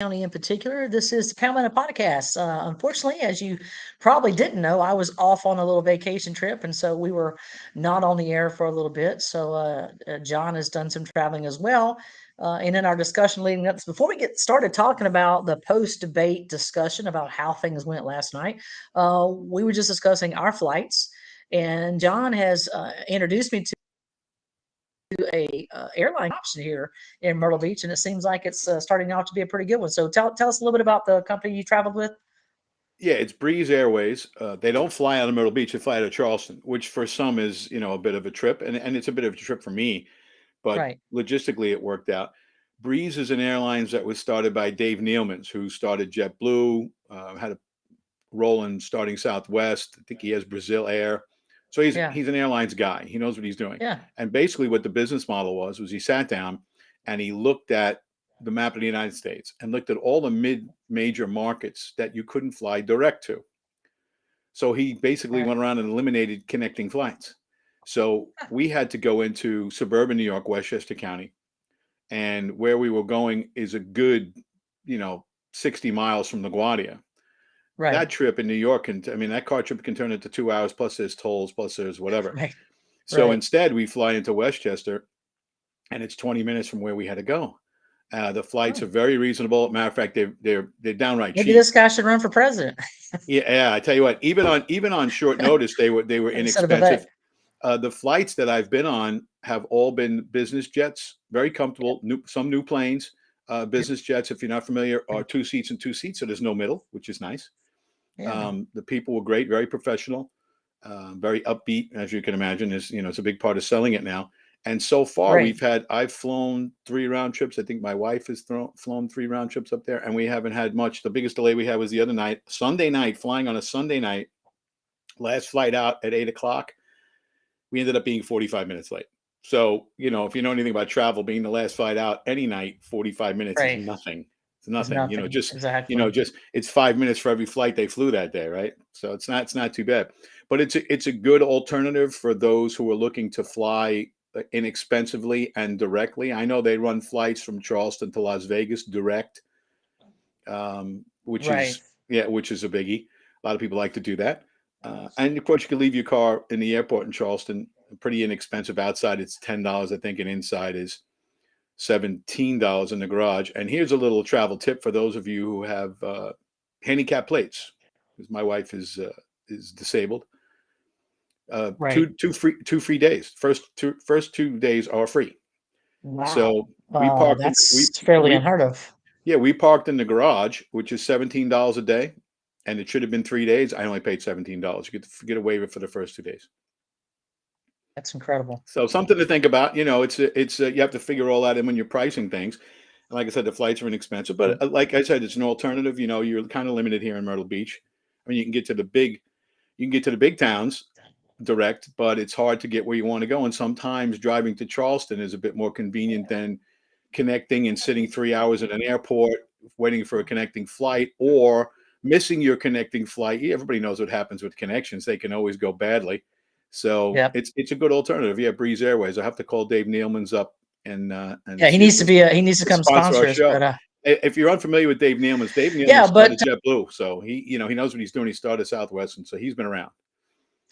County in particular. This is the Palmetto Podcast. Unfortunately, as you probably didn't know, I was off on a little vacation trip, and so we were not on the air for a little bit. So John has done some traveling as well. And in our discussion leading up, before we get started talking about the post-debate discussion about how things went last night, we were just discussing our flights, and John has introduced me to a airline option here in Myrtle Beach, and it seems like it's starting out to be a pretty good one. So tell us a little bit about the company you traveled with. Yeah, it's Breeze Airways. They don't fly out of Myrtle Beach; they fly out of Charleston, which for some is a bit of a trip, and it's a bit of a trip for me. But Right. logistically, it worked out. Breeze is an airlines that was started by Dave Nealmans, who started JetBlue, had a role in starting Southwest. I think he has Brazil Air. So he's Yeah. he's an airlines guy. He knows what he's doing. Yeah. And basically, what the business model was he sat down and he looked at the map of the United States and looked at all the major markets that you couldn't fly direct to. So he basically Right. went around and eliminated connecting flights. So we had to go into suburban New York, Westchester County, and where we were going is a good, 60 miles from LaGuardia. Right. That trip in New York that car trip can turn into 2 hours, plus there's tolls, plus there's whatever. Right. So Right. instead, we fly into Westchester, and it's 20 minutes from where we had to go. The flights Oh, are very reasonable. Matter of fact, they're downright maybe cheap. this guy should run for president Yeah, I tell you what, even on short notice, they were instead of inexpensive. Vivek. The flights that I've been on have all been business jets, very comfortable. Some new planes, Yep. business jets. If you're not familiar, are 2 seats and 2 seats, so there's no middle, which is nice. Yeah. The people were great, very professional, very upbeat, as you can imagine. It's a big part of selling it now. And so far, Right. I've flown 3 round trips. I think my wife has flown 3 round trips up there, and we haven't had much. The biggest delay we had was the other night, Sunday night, flying on a Sunday night. Last flight out at 8 o'clock. We ended up being 45 minutes late. So, if you know anything about travel, being the last flight out any night, 45 minutes is Right. nothing. It's It's nothing. nothing. Exactly. Just it's 5 minutes for every flight they flew that day, right? So it's not too bad. But it's a good alternative for those who are looking to fly inexpensively and directly. I know they run flights from Charleston to Las Vegas direct, which Right. is which is a biggie. A lot of people like to do that. And of course, you can leave your car in the airport in Charleston. Pretty inexpensive outside. It's $10, I think, and inside is $17 in the garage. And here's a little travel tip for those of you who have handicap plates, because my wife is disabled. Right. 2 free days. First 2 days are free. Wow. So we parked in That's fairly we unheard of. we parked in the garage, which is $17 a day, and it should have been 3 days. I only paid $17. You get a waiver for the first 2 days. That's incredible. So something to think about. It's you have to figure all that in when you're pricing things. And like I said, the flights are inexpensive, but like I said, it's an alternative. You're kind of limited here in Myrtle Beach. I mean, you can get to the big towns direct, but it's hard to get where you want to go. And sometimes driving to Charleston is a bit more convenient than connecting and sitting 3 hours in an airport waiting for a connecting flight, or missing your connecting flight. Everybody knows what happens with connections; they can always go badly. So Yep. it's a good alternative. Yeah, Breeze Airways. I have to call Dave Nealman's up and Yeah. see if He needs to he'll come sponsor our sponsor us. show. But If you're unfamiliar with Dave Nealman's, Dave Nealman yeah. started But JetBlue, so he knows what he's doing. He started Southwest, and so he's been around.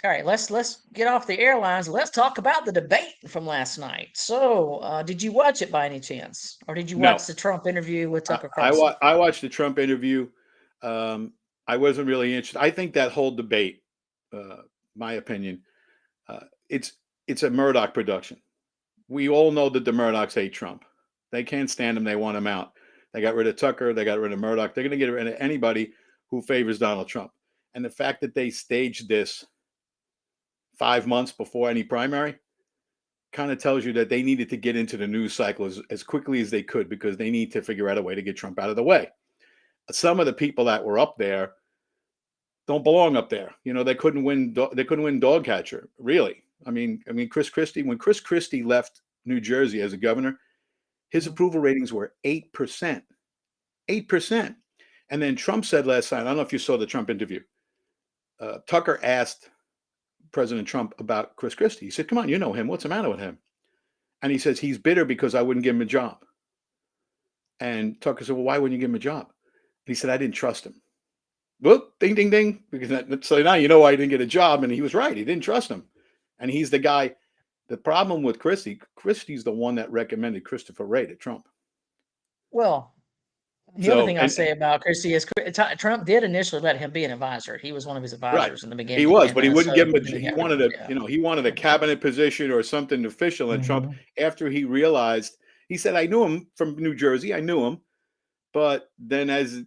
all right, let's get off the airlines. Let's talk about the debate from last night. So, did you watch it by any chance, or did you No, watch the Trump interview with I Tucker I, Carlson? I watched the Trump interview. Um, I wasn't really interested. I think that whole debate, uh, my opinion, uh, it's it's a Murdoch production. We all know that the Murdochs hate Trump. They can't stand him. They want him out. They got rid of Tucker. They got rid of Murdoch. They're going to get rid of anybody who favors Donald Trump. And the fact that they staged this 5 months before any primary kind of tells you that they needed to get into the news cycle as quickly as they could, because they need to figure out a way to get Trump out of the way. Some of the people that were up there don't belong up there. They couldn't win. They couldn't win dog catcher. Really. Chris Christie. When Chris Christie left New Jersey as a governor, his Mhm. approval ratings were 8%. 8%. And then Trump said last night, I don't know if you saw the Trump interview. Tucker asked President Trump about Chris Christie. He said, "Come on, you know him. What's the matter with him?" And he says he's bitter because I wouldn't give him a job. And Tucker said, well, why wouldn't you give him a job? He said, I didn't trust him. Well, ding, ding, ding. Because so now you know why he didn't get a job. And he was right. He didn't trust him. And he's the guy. The problem with Christie's the one that recommended Christopher Wray to Trump. Well, the other So, thing I'll say about Christie is Trump did initially let him be an advisor. He was one of his right. advisors in the He beginning, was, and but he wouldn't so give him then he he got rid of wanted him. a, he wanted a cabinet position or something official. And Trump, after he realized, he said, I knew him from New Jersey. I knew him. But then as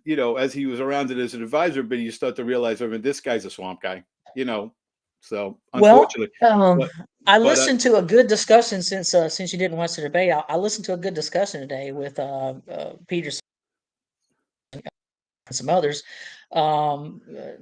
he was around it as an advisor, but you start to realize, I mean, this guy's a swamp guy, so Well, unfortunately, um, but, I but listened to a good discussion since you didn't watch the debate. I listened to a good discussion today with Peterson and some others.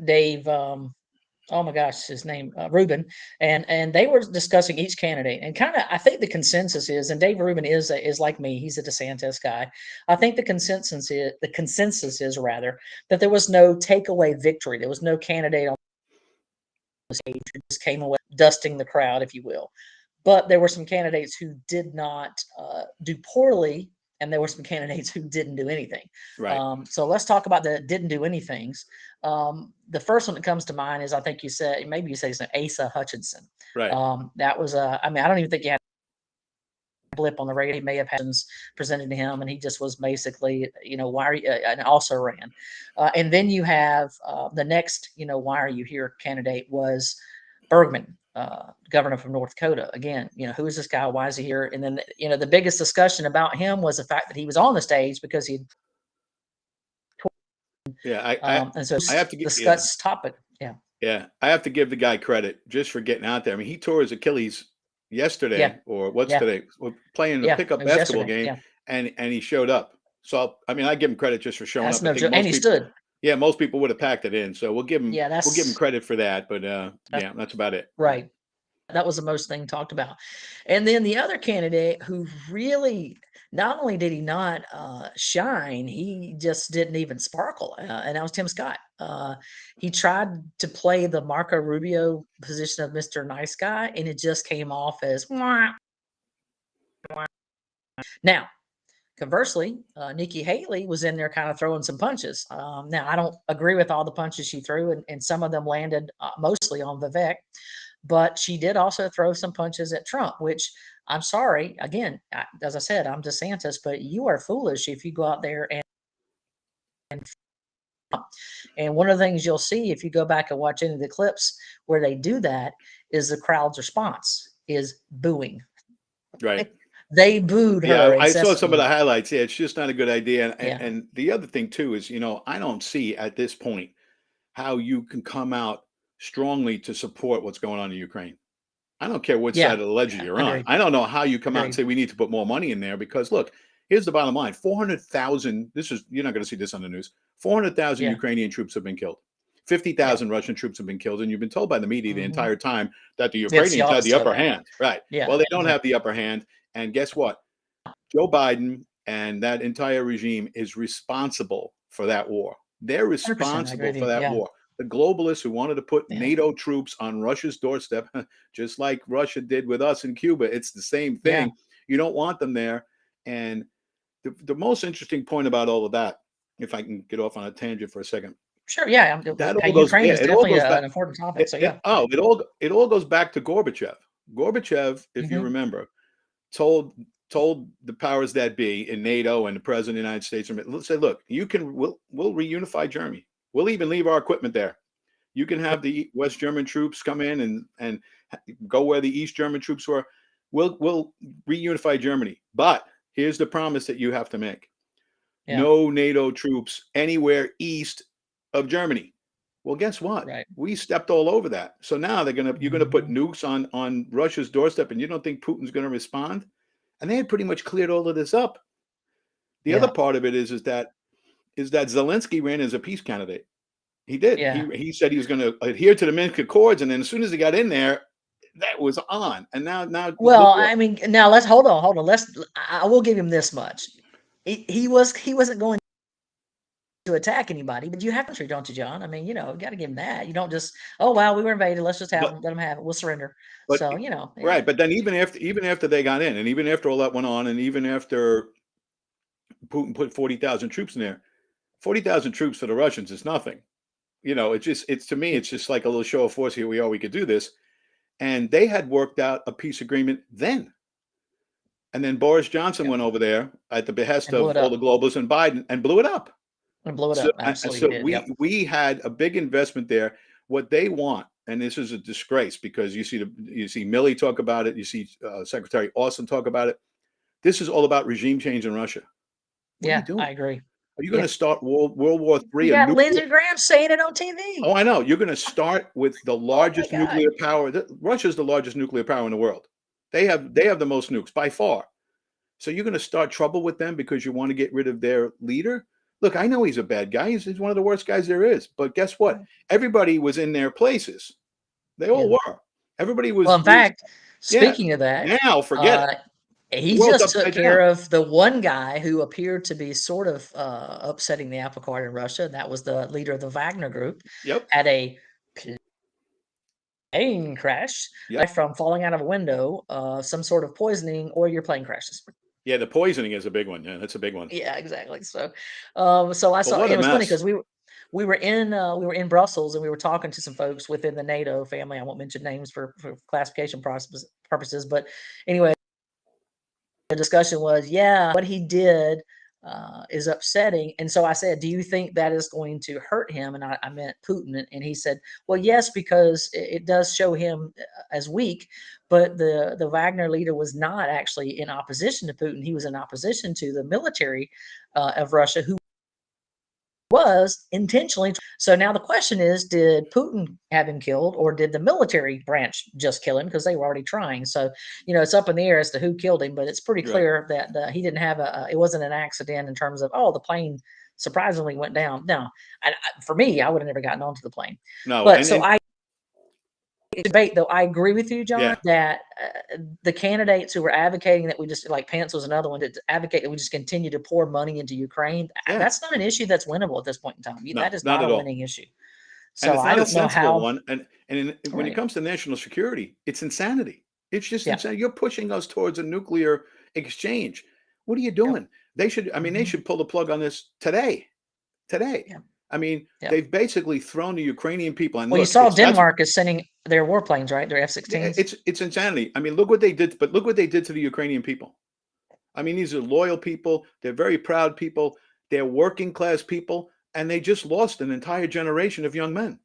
Dave, oh my gosh, his name Rubin, and they were discussing each candidate, and kind of I think the consensus is, and Dave Rubin is like me, he's a DeSantis guy. I think the consensus is rather that there was no takeaway victory. There was no candidate on the stage who just came away dusting the crowd, if you will. But there were some candidates who did not do poorly, and there were some candidates who didn't do anything. right, So let's talk about the didn't do anythings. The first one that comes to mind is, I think you said, maybe you say it's Asa Hutchinson. right, That was I mean, I don't even think he had a blip on the radio. He may have had presented to him, and he just was basically, why are you, and also ran. And then you have the next, why are you here candidate was Bergman, governor from North Dakota. Again, who is this guy? Why is he here? And then, the biggest discussion about him was the fact that he was on the stage because he, yeah, I and so I have to get discuss topic. Yeah, yeah, I have to give the guy credit just for getting out there. I mean, he tore his Achilles yeah, yesterday, or what's yeah, today? We're playing a yeah. It pickup was basketball yesterday. game, Yeah, and he showed up. So I mean, I give him credit just for showing that's up. I no think joke. And most he people, stood. yeah, most people would have packed it in. So Yeah, we'll give him that's credit for that. But that's yeah, that's about it. right. That was the most thing talked about. And then the other candidate who really, not only did he not shine, he just didn't even sparkle. And that was Tim Scott. He tried to play the Marco Rubio position of Mr. Nice Guy, and it just came off as "Wah, wah." Now. Conversely, Nikki Haley was in there kind of throwing some punches. Now, I don't agree with all the punches she threw, and some of them landed mostly on Vivek, but she did also throw some punches at Trump, which I'm sorry. Again, as I said, I'm DeSantis, but you are foolish if you go out there and one of the things you'll see if you go back and watch any of the clips where they do that is the crowd's response is booing. Right. They booed Yeah, her I saw some of incessantly. the highlights. Yeah, it's just not a good idea. And, Yeah. and the other thing too is, I don't see at this point how you can come out strongly to support what's going on in Ukraine. I don't care which Yeah. side of the ledger Yeah. you're on. Agreed. I don't know how you come out and Agreed. say we need to put more money in there because look, here's the bottom line: 400,000. You're not going to see this on the news. 400,000 Yeah. Ukrainian troops have been killed. Yeah. 50,000 Russian troops have been killed, and you've been told by the media the Mhm. entire time that the It's the Ukrainians had the opposite of upper that. hand. Right. Yeah, Well, they don't have exactly. the upper hand, and guess what? Joe Biden and that entire regime is responsible for that war. They're 100%, I agree responsible with for you. that Yeah, war. The globalists who wanted to put yeah, NATO troops on Russia's doorstep, just like Russia did with us in Cuba, it's the same yeah. thing. You don't want them there. And the most interesting point about all of that, if I can get off on a tangent for a second, Sure, yeah, that hey, all goes, Ukraine yeah, is it all definitely goes back. an important topic, so yeah. It all goes back to Gorbachev. Gorbachev, if you Mhm. remember, told told the powers that be in NATO and the president of the United States, say, look, we'll reunify Germany. We'll even leave our equipment there. You can have the West German troops come in and go where the East German troops were. We'll reunify Germany. But here's the promise that you have to make: Yeah, no NATO troops anywhere east of Germany. Well, guess what? right. We stepped all over that. So now you're gonna put Mhm. nukes on Russia's doorstep, and you don't think Putin's going to respond? And they had pretty much cleared all of this up. The other Yeah, part of it is that Zelensky ran as a peace candidate. He did. He yeah. he said he was going to adhere to the Minsk Accords, and then as soon as he got in there, that was on. And now look Well, what. I mean, now let's hold on, I will give him this much. He wasn't going to attack anybody, but you have country, don't you, John? I mean, you gotta give him that. You don't just, "Oh, wow, we were invaded, let's just have But them, let them have it, we'll surrender." but So, right. But then even after they got in, and even after all that went on, and even after Putin put 40,000 troops in there. 40,000 troops for the Russians is nothing. It's to me, it's just like a little show of force. Here we are, we could do this. And they had worked out a peace agreement then. And then Boris Johnson went over there at the behest And blew of it all up. the globalists and Biden and blew it up. And blew it So, up. Absolutely so did. Yep. we had a big investment there. What they want, and this is a disgrace because you see Milley talk about it, you see Secretary Austin talk about it. This is all about regime change in Russia. What are you doing? I agree. Are you going to start World War III? You got Lindsey Graham saying it on TV. Oh, I know. You're going to start with the largest God. nuclear power. Russia's the largest nuclear power in the world. They have the most nukes by far. So you're going to start trouble with them because you want to get rid of their leader? Look, I know he's a bad guy. He's one of the worst guys there is. But guess what? Everybody was in their places. They all were. Everybody was. Well, in fact, speaking of that, now forget it. He just took care of the one guy who appeared to be sort of upsetting the apple cart in Russia. And that was the leader of the Wagner group. Yep. Had a plane crash from falling out of a window, some sort of poisoning, or your plane crashes. Yeah, the poisoning is a big one. Yeah, that's a big one. Yeah, exactly. So, so I saw. It was funny because we were in Brussels and we were talking to some folks within the NATO family. I won't mention names for classification purposes, but anyway, the discussion was, what he did is upsetting. And so I said, do you think that is going to hurt him? And I meant Putin. And he said, well, yes, because it does show him as weak. But the Wagner leader was not actually in opposition to Putin. He was in opposition to the military of Russia, who was intentionally. So now the question is, did Putin have him killed, or did the military branch just kill him because they were already trying? So, it's up in the air as to who killed him, but it's pretty clear that he didn't have it wasn't an accident in terms of, the plane surprisingly went down. No, for me, I would have never gotten onto the plane. No, but I debate, though. I agree with you, John, that the candidates who were advocating that we just, like Pence was another one, to advocate that we just continue to pour money into Ukraine. That's not an issue that's winnable at this point in time. No, that is not a winning issue. So and it's not I don't a sensible know how. one. And when it comes to national security, it's insanity. It's just insanity. You're pushing us towards a nuclear exchange. What are you doing? They should. I mean, they should pull the plug on this today. I mean, they've basically thrown the Ukrainian people. And you saw Denmark is sending their warplanes, right? Their F-16s. It's insanity. I mean, look what they did. But look what they did to the Ukrainian people. I mean, these are loyal people. They're very proud people. They're working class people, and they just lost an entire generation of young men.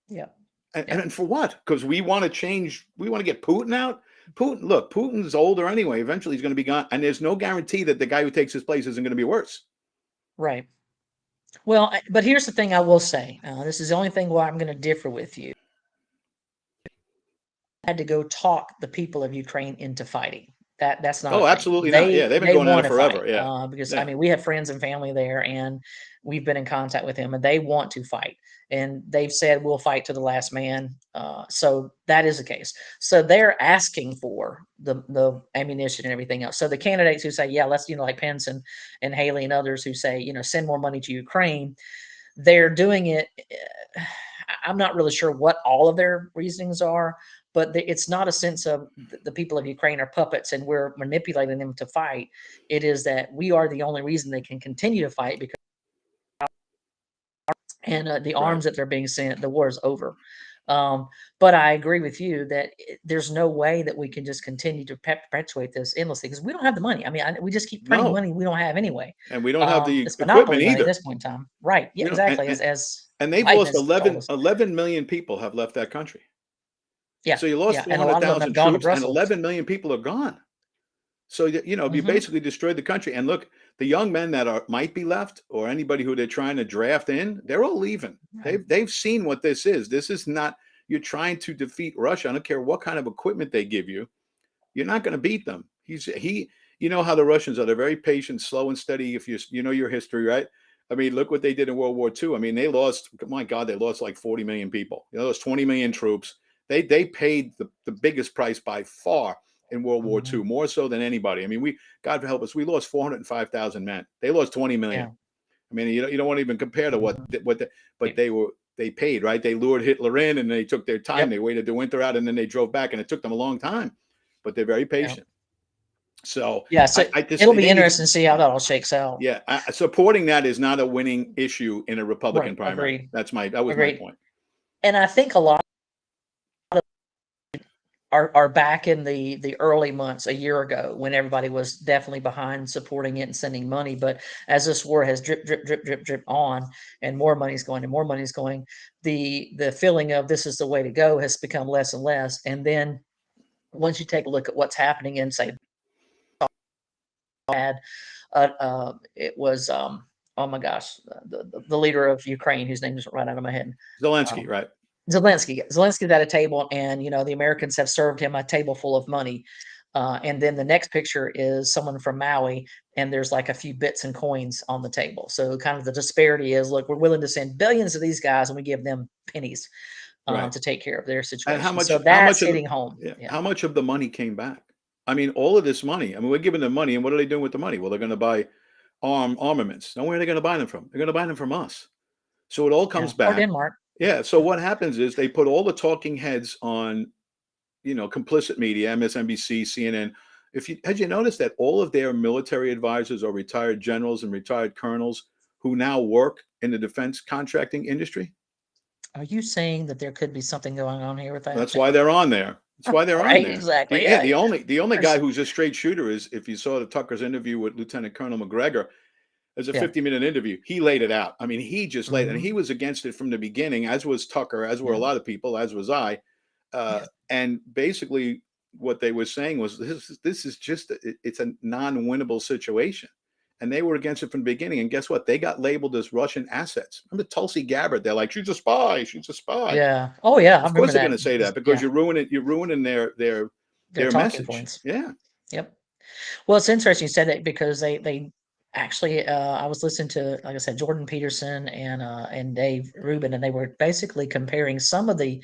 Yeah. And for what? Because we want to change. We want to get Putin out. Putin's older anyway. Eventually, he's going to be gone, and there's no guarantee that the guy who takes his place isn't going to be worse. Right. Well, but here's the thing I will say. This is the only thing where I'm going to differ with you. I had to go talk the people of Ukraine into fighting. That's not. Oh, absolutely not. Yeah, they've been going on it forever. Because I mean, we have friends and family there, and we've been in contact with them, and they want to fight, and they've said we'll fight to the last man. So that is the case. So they're asking for the ammunition and everything else. So the candidates who say, let's, like Pence and Haley and others who say, send more money to Ukraine, they're doing it. I'm not really sure what all of their reasonings are, but it's not a sense of the people of Ukraine are puppets and we're manipulating them to fight. It is that we are the only reason they can continue to fight, because the arms that they're being sent, the war is over. But I agree with you that there's no way that we can just continue to perpetuate this endlessly, because we don't have the money. I mean, we just keep printing money we don't have anyway. And we don't have the equipment either at this point in time. Right. Yeah, exactly. And they've lost 11 million people have left that country. Yeah. So you lost 400,000 troops and 11 million people are gone. So, you basically destroyed the country. And look, the young men that might be left, or anybody who they're trying to draft in, they're all leaving. Right. They've seen what this is. This is not, you're trying to defeat Russia. I don't care what kind of equipment they give you. You're not going to beat them. You know how the Russians are. They're very patient, slow and steady. If you know your history, right? I mean, look what they did in World War II. I mean, they lost like 40 million people. They lost 20 million troops. They paid the biggest price by far in World War II, more so than anybody. I mean, God help us, we lost 405,000 men. They lost 20 million. Yeah. I mean, you don't want to even compare to they paid, right? They lured Hitler in and they took their time. They waited the winter out and then they drove back, and it took them a long time, but they're very patient. So Yeah, so I just it'll be they need to, interesting to see how that all shakes out. yeah, supporting that is not a winning issue in a Republican Right, primary. agreed, That was my agreed. point. And I think a lot are back in the early months a year ago when everybody was definitely behind supporting it and sending money. But as this war has drip on, and more money's going and more money's going, the feeling of this is the way to go has become less and less. And then once you take a look at what's happening in, say, it was oh my gosh, the leader of Ukraine, whose name is right out of my head. Zelensky, Um, right? Zelensky's at a table, and the Americans have served him a table full of money. And then the next picture is someone from Maui, and there's like a few bits and coins on the table. So kind of the disparity is, look, we're willing to send billions of these guys, and we give them pennies Right. to take care of their And situation. So that's hitting home. yeah, Yeah, how much of the money came back? I mean, all of this money. I mean, we're giving them money, and what are they doing with the money? Well, they're going to buy armaments. Now, where are they going to buy them from? They're going to buy them from us. So it all yeah, comes or back. Denmark. Yeah. So what happens is they put all the talking heads on, complicit media, MSNBC, CNN. Had you noticed that all of their military advisors are retired generals and retired colonels who now work in the defense contracting industry? Are you saying that there could be something going on here with that? That's why they're on there. That's why they're on Right, there. exactly. Yeah, Yeah, the only guy there's who's a straight shooter is, if you saw the Tucker's interview with Lieutenant Colonel McGregor. As a yeah. 50-minute interview, he laid it out. I mean, he just laid, and he Mhm. was against it from the beginning, as was Tucker, as were a Yeah, lot of people, as was I. yeah. And basically, what they were saying was, this is just it's a non-winnable situation, and they were against it from the beginning. And guess what? They got labeled as Russian assets. Remember Tulsi Gabbard? They're like, she's a spy. She's a spy. Yeah. Oh, yeah, I Of course, remember they're going that to say because that because yeah, you're ruining they're their talking message. points. Yeah, Yep. Well, it's interesting you said that because they actually, I was listening to, like I said, Jordan Peterson and Dave Rubin, and they were basically comparing some of the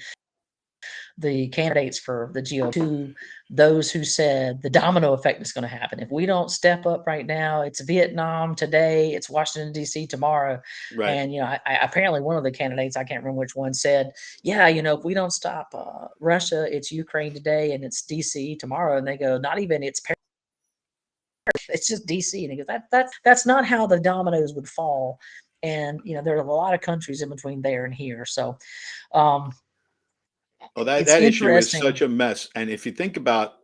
candidates for the GOP to those who said the domino effect is going to happen. If we don't step up right now, it's Vietnam today, it's Washington, D.C. tomorrow. right. And, apparently one of the candidates, I can't remember which one, said, yeah, if we don't stop Russia, it's Ukraine today and it's D.C. tomorrow. And they go, not even it's Paris, it's just D.C. And he goes, that's not how the dominoes would fall. And, there are a lot of countries in between there and here. So um, Well, that it's that issue is interesting. such a mess. And if you think about,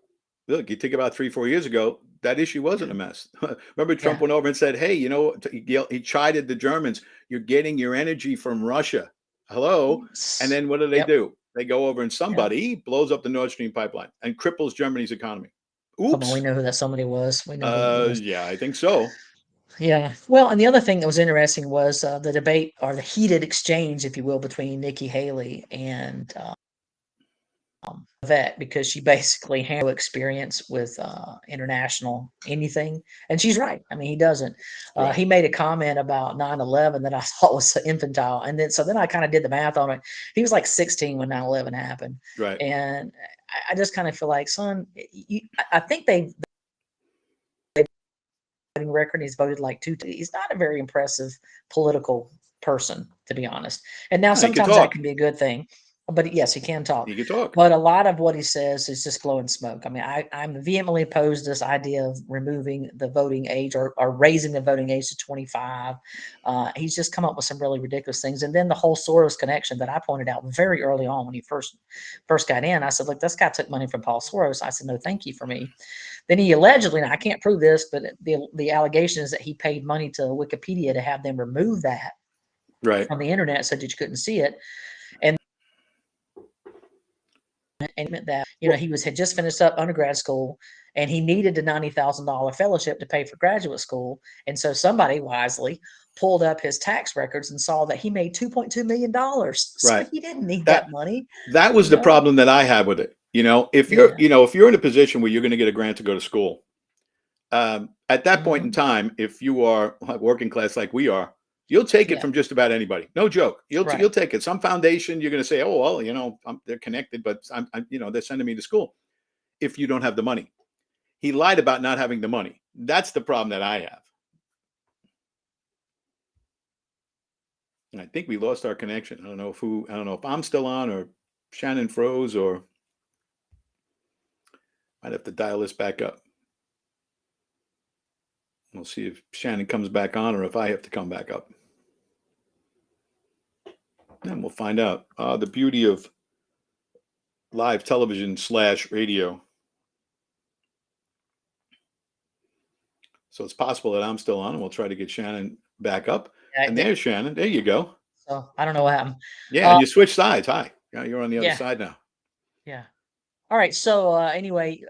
look, you think about 3, 4 years ago, that issue wasn't Yeah. a mess. Remember, Trump Yeah. went over and said, "Hey, he chided the Germans. You're getting your energy from Russia. Hello." And then what Yep. do? They go over and Yeah. somebody blows up the Nord Stream pipeline and cripples Germany's economy. Come on, we Oops. know who that somebody was. We know who it was. Yeah, I think so. Yeah. Well, and the other thing that was interesting was the debate or the heated exchange, if you will, between Nikki Haley and Vet, because she basically had no experience with international anything. And she's right. I mean, he doesn't. Right. He made a comment about 9/11 that I thought was infantile. And then I kind of did the math on it. He was like 16 when 9/11 happened. Right. And I just kind of feel like, son, I think they record. He's voted like two. He's not a very impressive political person, to be honest. And now No, he can sometimes that talk. can be a good thing. But yes, he can talk. He can talk. But a lot of what he says is just blowing smoke. I mean, I'm vehemently opposed to this idea of removing the voting age or raising the voting age to 25. He's just come up with some really ridiculous things. And then the whole Soros connection that I pointed out very early on when he first got in. I said, look, this guy took money from Paul Soros. I said, no, thank you for me. Then he allegedly, and I can't prove this, but the allegation is that he paid money to Wikipedia to have them remove that Right. from the internet so that you couldn't see it. And meant that Well, he had just finished up undergrad school and he needed a $90,000 fellowship to pay for graduate school. And so somebody wisely pulled up his tax records and saw that he made $2.2 million. So right. he didn't need that That money, that was you the know. problem that I had with it. If you're, Yeah. if you're in a position where you're going to get a grant to go to school, at that point in Hmm. time, if you are like working class like we are, you'll take it Yeah. from just about anybody. No joke. You'll Right. take it. Some foundation, you're going to say, oh well, they're connected, but they're sending me to school. If you don't have the money, he lied about not having the money. That's the problem that I have. And I think we lost our connection. I don't know if I'm still on or Shannon froze or might have to dial this back up. We'll see if Shannon comes back on or if I have to come back up. And we'll find out. The beauty of live television / radio. So it's possible that I'm still on, and we'll try to get Shannon back up. And there's Shannon. There you go. So I don't know what happened. Yeah, and you switched sides. Hi. You're on the other side now. Yeah. All right. So anyway,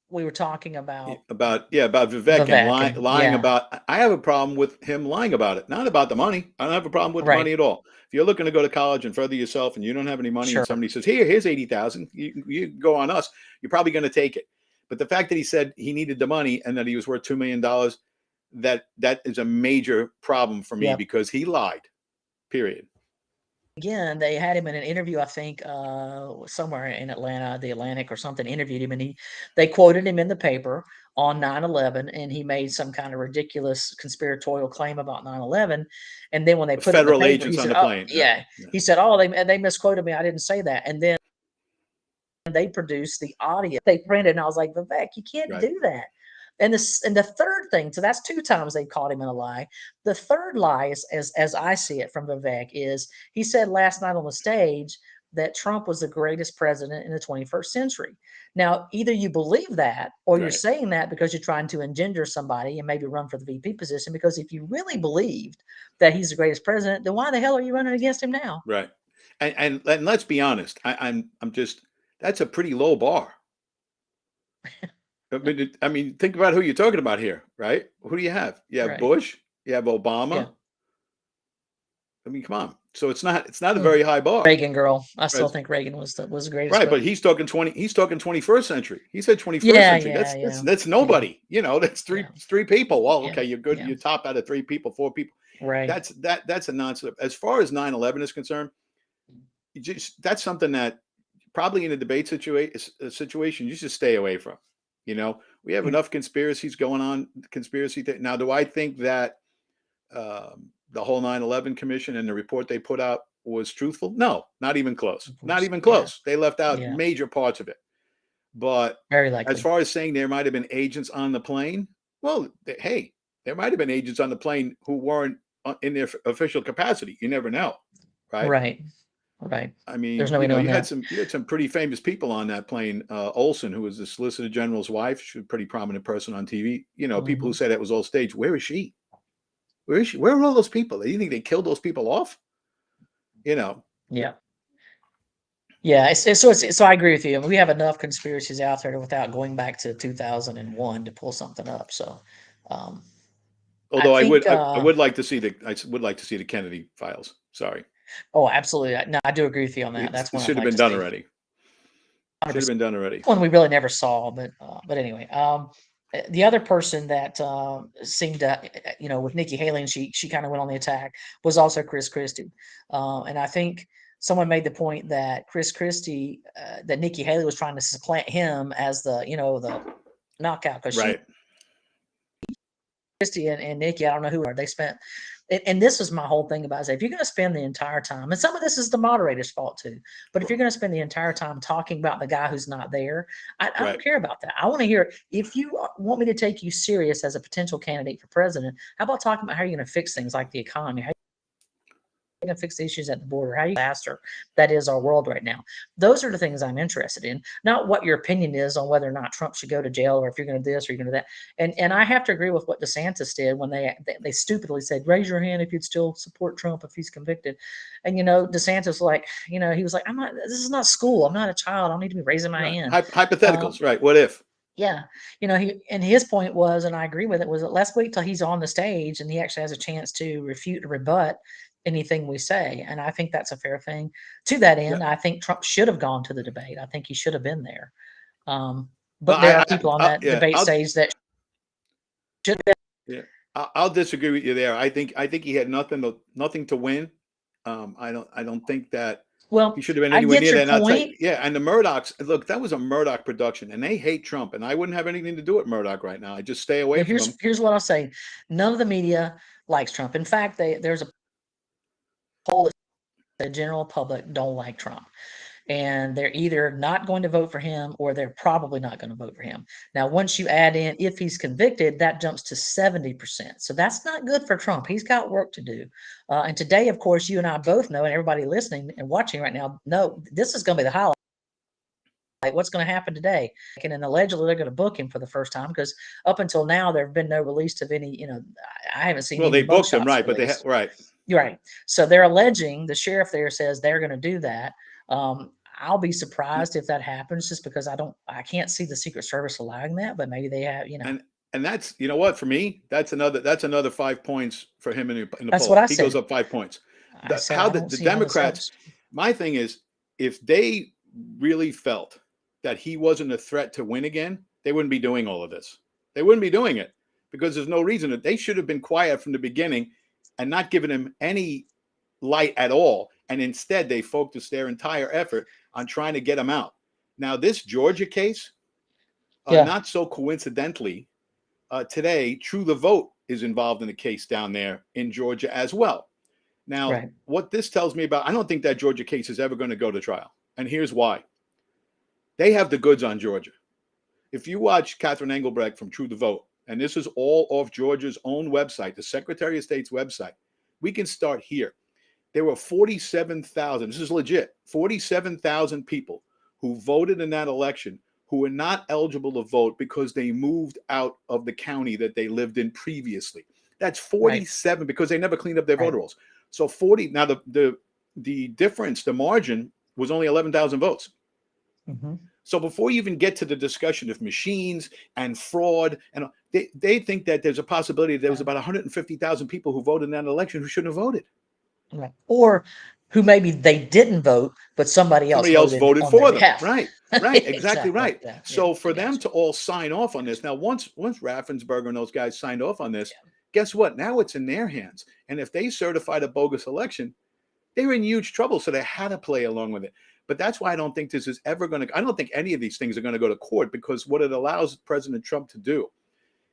we were talking about Vivek and lying about. I have a problem with him lying about it, not about the money. I don't have a problem with the money at all. If you're looking to go to college and further yourself, and you don't have any money, and somebody says, "Here's 80,000," you go on us. You're probably going to take it. But the fact that he said he needed the money and that he was worth $2 million, that is a major problem for me because he lied. Period. Again, they had him in an interview, I think, somewhere in Atlanta, the Atlantic or something, interviewed him, and they quoted him in the paper on 9/11, and he made some kind of ridiculous conspiratorial claim about 9/11. And then when they put federal it in the paper, agents he on said, the plane. He said, "Oh, they misquoted me. I didn't say that." And then they produced the audio they printed, and I was like, "Vivek, you can't do that." And the third thing, so that's 2 times they caught him in a lie. The third lie is, as I see it from Vivek, is he said last night on the stage that Trump was the greatest president in the 21st century. Now, either you believe that, or you're saying that because you're trying to engender somebody and maybe run for the VP position. Because if you really believed that he's the greatest president, then why the hell are you running against him now? Right. And let's be honest. I'm just, that's a pretty low bar. I mean, think about who you're talking about here, right? Who do you have? You have Bush, you have Obama. Yeah. I mean, come on. So it's not a very high bar. Reagan, girl. I still think Reagan was the greatest. Right, but he's talking 21st century. He said 21st century. That's nobody. You know, that's three people. Well, okay, you're good. You top out of 3 people, 4 people. Right. That's a nonsense. As far as 9/11 is concerned, that's something that probably in a debate situation you should stay away from. You know, we have enough conspiracies going on. Now, do I think that the whole 9/11 commission and the report they put out was truthful? No, not even close. Not even close. They left out major parts of it. But very likely, as far as saying there might have been agents on the plane, well, hey, there might have been agents on the plane who weren't in their official capacity. You never know, right? Right. I mean, there's no way you had some pretty famous people on that plane. Olson, who was the Solicitor General's wife, she's a pretty prominent person on TV. You know, people who say that was all staged. Where is she? Where is she? Where are all those people? Do you think they killed those people off? You know. Yeah. So I agree with you. We have enough conspiracies out there without going back to 2001 to pull something up. So, although I would like to see the Kennedy files. Sorry. Oh, absolutely. No, I do agree with you on that. That's one should have been done already. Should have been done already. One we really never saw, but anyway, the other person that seemed to, with Nikki Haley, and she kind of went on the attack, was also Chris Christie, and I think someone made the point that Chris Christie, that Nikki Haley was trying to supplant him as the knockout, because Christie and Nikki, I don't know who are they spent. And this is my whole thing about it. If you're going to spend the entire time, and some of this is the moderator's fault too, but if you're going to spend the entire time talking about the guy who's not there, I don't care about that. I want to hear, if you want me to take you serious as a potential candidate for president, how about talking about how you're going to fix things like the economy, how you're going to fix the issues at the border, how you disaster that is our world right now. Those are the things I'm interested in, not what your opinion is on whether or not Trump should go to jail, or if you're going to do this or you're going to do that. And I have to agree with what DeSantis did when they stupidly said, raise your hand if you'd still support Trump if he's convicted. And DeSantis was like, he was like, this is not school. I'm not a child. I don't need to be raising my hand. Hypotheticals, right? What if? Yeah. His point was, and I agree with it, was that let's wait till he's on the stage and he actually has a chance to refute or rebut anything we say. And I think that's a fair thing. To that end, I think Trump should have gone to the debate. I think he should have been there. But there are people on that debate stage that should have been. Yeah, I'll disagree with you there. I think he had nothing to win. I don't think that he should have been anywhere near that. And the Murdochs, look, that was a Murdoch production, and they hate Trump, and I wouldn't have anything to do with Murdoch right now. I just stay away from them. Here's what I'll say: none of the media likes Trump. In fact, there's a poll that the general public don't like Trump. and they're either not going to vote for him or they're probably not going to vote for him. Now, once you add in if he's convicted, that jumps to 70%. So that's not good for Trump. He's got work to do. And today, of course, you and I both know, and everybody listening and watching right now know, this is going to be the highlight. Like, what's going to happen today? And then allegedly they're going to book him for the first time, because up until now there have been no release of any. I haven't seen Well, they any booked him, mugshots right? But released. right. You're right. So they're alleging, the sheriff there says they're going to do that. I'll be surprised if that happens, just because I can't see the Secret Service allowing that, but maybe they have. And that's, you know what, for me, that's another 5 points for him in the That's poll. what I He said. goes up 5 points. I said How I the don't see how this Democrats, helps. my thing is, if they really felt that he wasn't a threat to win again, they wouldn't be doing all of this. They wouldn't be doing it, because there's no reason that they should have been quiet from the beginning and not given him any light at all. And instead, they focused their entire effort on trying to get him out. Now, this Georgia case, Yeah. not so coincidentally, today, True the Vote is involved in a case down there in Georgia as well. Now, Right. what this tells me about, I don't think that Georgia case is ever going to go to trial. And here's why. They have the goods on Georgia. If you watch Catherine Engelbrecht from True the Vote, and this is all off Georgia's own website, the Secretary of State's website, we can start here. There were 47,000, this is legit, 47,000 people who voted in that election who were not eligible to vote because they moved out of the county that they lived in previously. That's 47, right, because they never cleaned up their voter rolls. So 40, now the difference, the margin was only 11,000 votes. Mm-hmm. So before you even get to the discussion of machines and fraud, and they think that there's a possibility there was about 150,000 people who voted in that election who shouldn't have voted. Right. Or who maybe they didn't vote, but somebody else voted for them. Behalf. Right. Exactly right. Yeah. So for them to all sign off on this, now once Raffensperger and those guys signed off on this, guess what? Now it's in their hands. And if they certified a bogus election, they were in huge trouble. So they had to play along with it. But that's why I don't think this is ever going to, I don't think any of these things are going to go to court, because what it allows President Trump to do,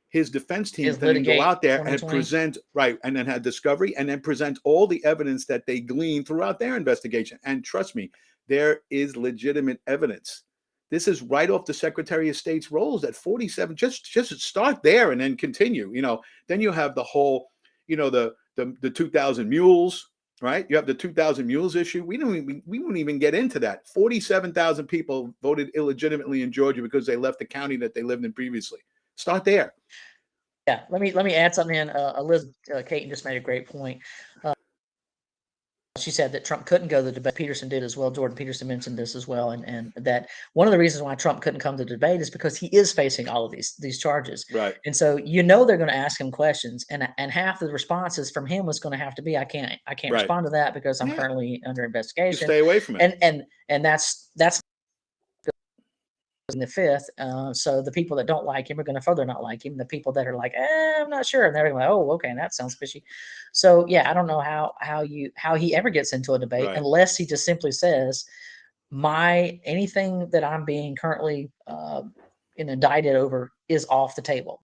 his defense team can go out there and present, right, and then have discovery, and then present all the evidence that they glean throughout their investigation. And trust me, there is legitimate evidence. This is right off the Secretary of State's rolls at 47. Just start there and then continue. Then you have the whole, the 2,000 mules. Right, you have the 2,000 mules issue. We won't even get into that. 47,000 people voted illegitimately in Georgia because they left the county that they lived in previously. Start there. Yeah, let me add something in. Elizabeth Caton just made a great point. She said that Trump couldn't go to the debate. Peterson did as well. Jordan Peterson mentioned this as well, and that one of the reasons why Trump couldn't come to the debate is because he is facing all of these charges. Right. And so they're going to ask him questions, and half the responses from him was going to have to be, I can't right. respond to that because I'm currently under investigation. Just stay away from it. And that's in the fifth. So the people that don't like him are going to further not like him. The people that are like, I'm not sure, and they're like, oh, okay, that sounds fishy. So yeah, I don't know how he ever gets into a debate unless he just simply says, anything that I'm being currently indicted over is off the table.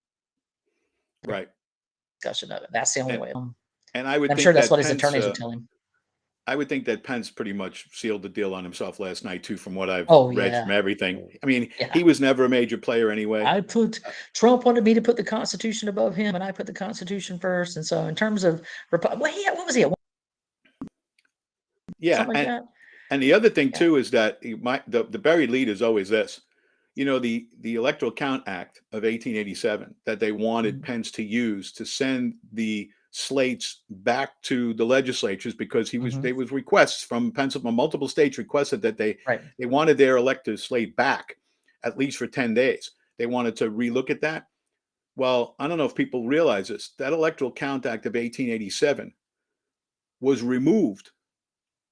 Right. Discussion of it. That's the only way. And I'm sure that's what his attorneys would tell him. I would think that Pence pretty much sealed the deal on himself last night too, from what I've read from everything. I mean, he was never a major player anyway. Trump wanted me to put the Constitution above him, and I put the Constitution first. And so, in terms of, what was he? And the other thing too is that the buried lead is always this. The Electoral Count Act of 1887 that they wanted Pence to use to send the slates back to the legislatures, because there was requests from Pennsylvania, multiple states requested that they wanted their elector slate back at least for 10 days. They wanted to relook at that. Well, I don't know if people realize this. That Electoral Count Act of 1887 was removed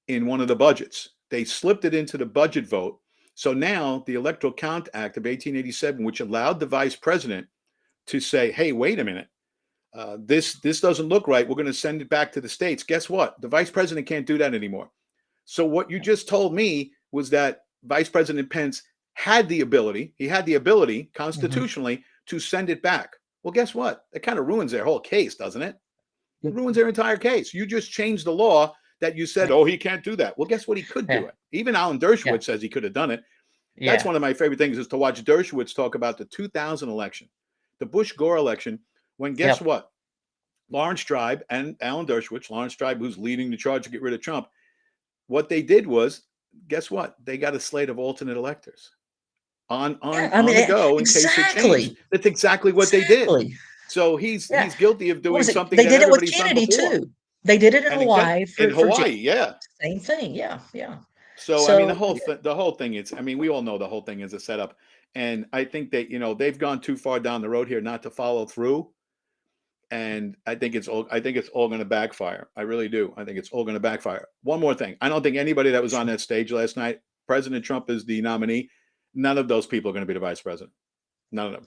in one of the budgets. They slipped it into the budget vote. So now the Electoral Count Act of 1887, which allowed the vice president to say, hey, wait a minute, this doesn't look right. We're going to send it back to the states. Guess what? The vice president can't do that anymore. So what you just told me was that Vice President Pence had the ability constitutionally to send it back. Well, guess what? It kind of ruins their whole case, doesn't it? It ruins their entire case. You just changed the law that you said, oh, he can't do that. Well, guess what? He could do Yeah. it. Even Alan Yeah. Dershowitz says he could have done it. That's Yeah. one of my favorite things is to watch Dershowitz talk about the 2000 election, the Bush-Gore election, when guess Yep. what? Lawrence Tribe and Alan Dershowitz, Lawrence Tribe, who's leading the charge to get rid of Trump, what they did was, guess what? They got a slate of alternate electors on Yeah. on I on mean, the go in case it changed. exactly. That's exactly what they did. Exactly. So Yeah. he's guilty of What doing was it? something They that did it with everybody's done Kennedy before. too. They did it in And again, Hawaii in for Hawaii, yeah. same thing. Yeah. Yeah. So I mean, So the whole thing is, I mean, we all know the whole thing is a setup, and I think that they've gone too far down the road here not to follow through, and I think it's all going to backfire. I really do. I think it's all going to backfire. One more thing, I don't think anybody that was on that stage last night, President Trump is the nominee. None of those people are going to be the vice president. None of them.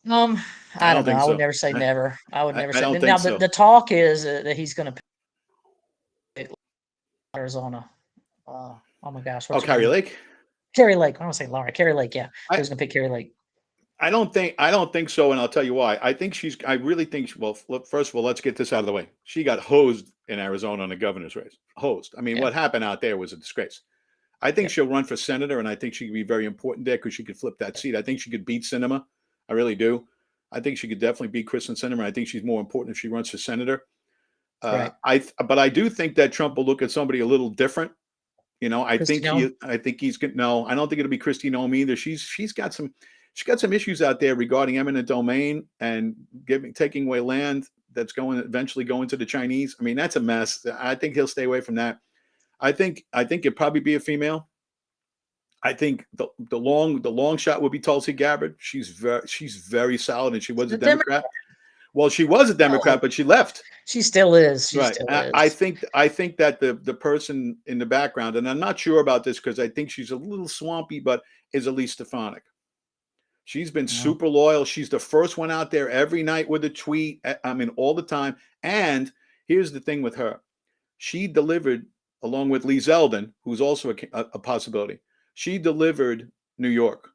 I I don't don't know. think I would so. never say never. I would never I say don't now. think The, so. the talk is that he's going to pick Arizona. Oh my gosh, Oh, what's her Carrie name? Lake. Carrie Lake. I don't say Laura. Carrie Lake. Yeah, he I, was going to pick Carrie Lake. I don't think so, and I'll tell you why. I really think. Well, first of all, let's get this out of the way. She got hosed in Arizona on the governor's race. Hosed. I mean, Yeah. what happened out there was a disgrace. I think Yep. she'll run for senator, and I think she could be very important there because she could flip that seat. I think she could beat Sinema. I really do. I think she could definitely beat Kristen Sinema. I think she's more important if she runs for senator. Right. But I do think that Trump will look at somebody a little different. I Kristi think Noem. he's good. No, I don't think it'll be Kristi Noem either. She's got some issues out there regarding eminent domain and taking away land that's eventually going to the Chinese. I mean, that's a mess. I think he'll stay away from that. I think it'd probably be a female. I think the long shot would be Tulsi Gabbard. She's very solid, and she was a The Democrat. Democrat. Well, she was a Democrat, Oh, but she left. she still is. She Right. still I is. think that the person in the background, and I'm not sure about this because I think she's a little swampy, but is Elise Stefanik. She's been No. super loyal. She's the first one out there every night with a tweet. I mean, all the time. And here's the thing with her. She delivered, along with Lee Zeldin, who's also a possibility. She delivered New York.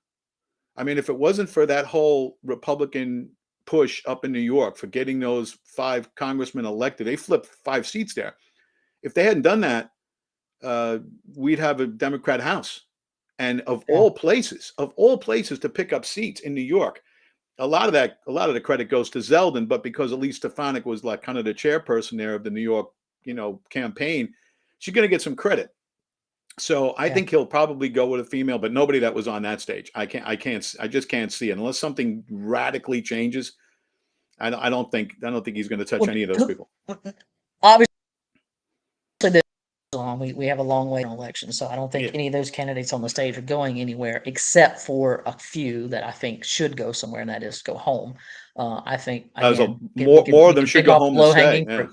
I mean, if it wasn't for that whole Republican push up in New York for getting those 5 congressmen elected, they flipped 5 seats there. If they hadn't done that, we'd have a Democrat House. And of all places to pick up seats in New York, a lot of the credit goes to Zeldin, but because Elise Stefanik was like kind of the chairperson there of the New York, campaign, she's going to get some credit. So I think he'll probably go with a female, but nobody that was on that stage. I just can't see it unless something radically changes. I don't think he's going to touch any of those people. Obviously, we have a long way in election, so I don't think any of those candidates on the stage are going anywhere except for a few that I think should go somewhere, and that is go home. I think again, more of them should go home to stay. Fruit.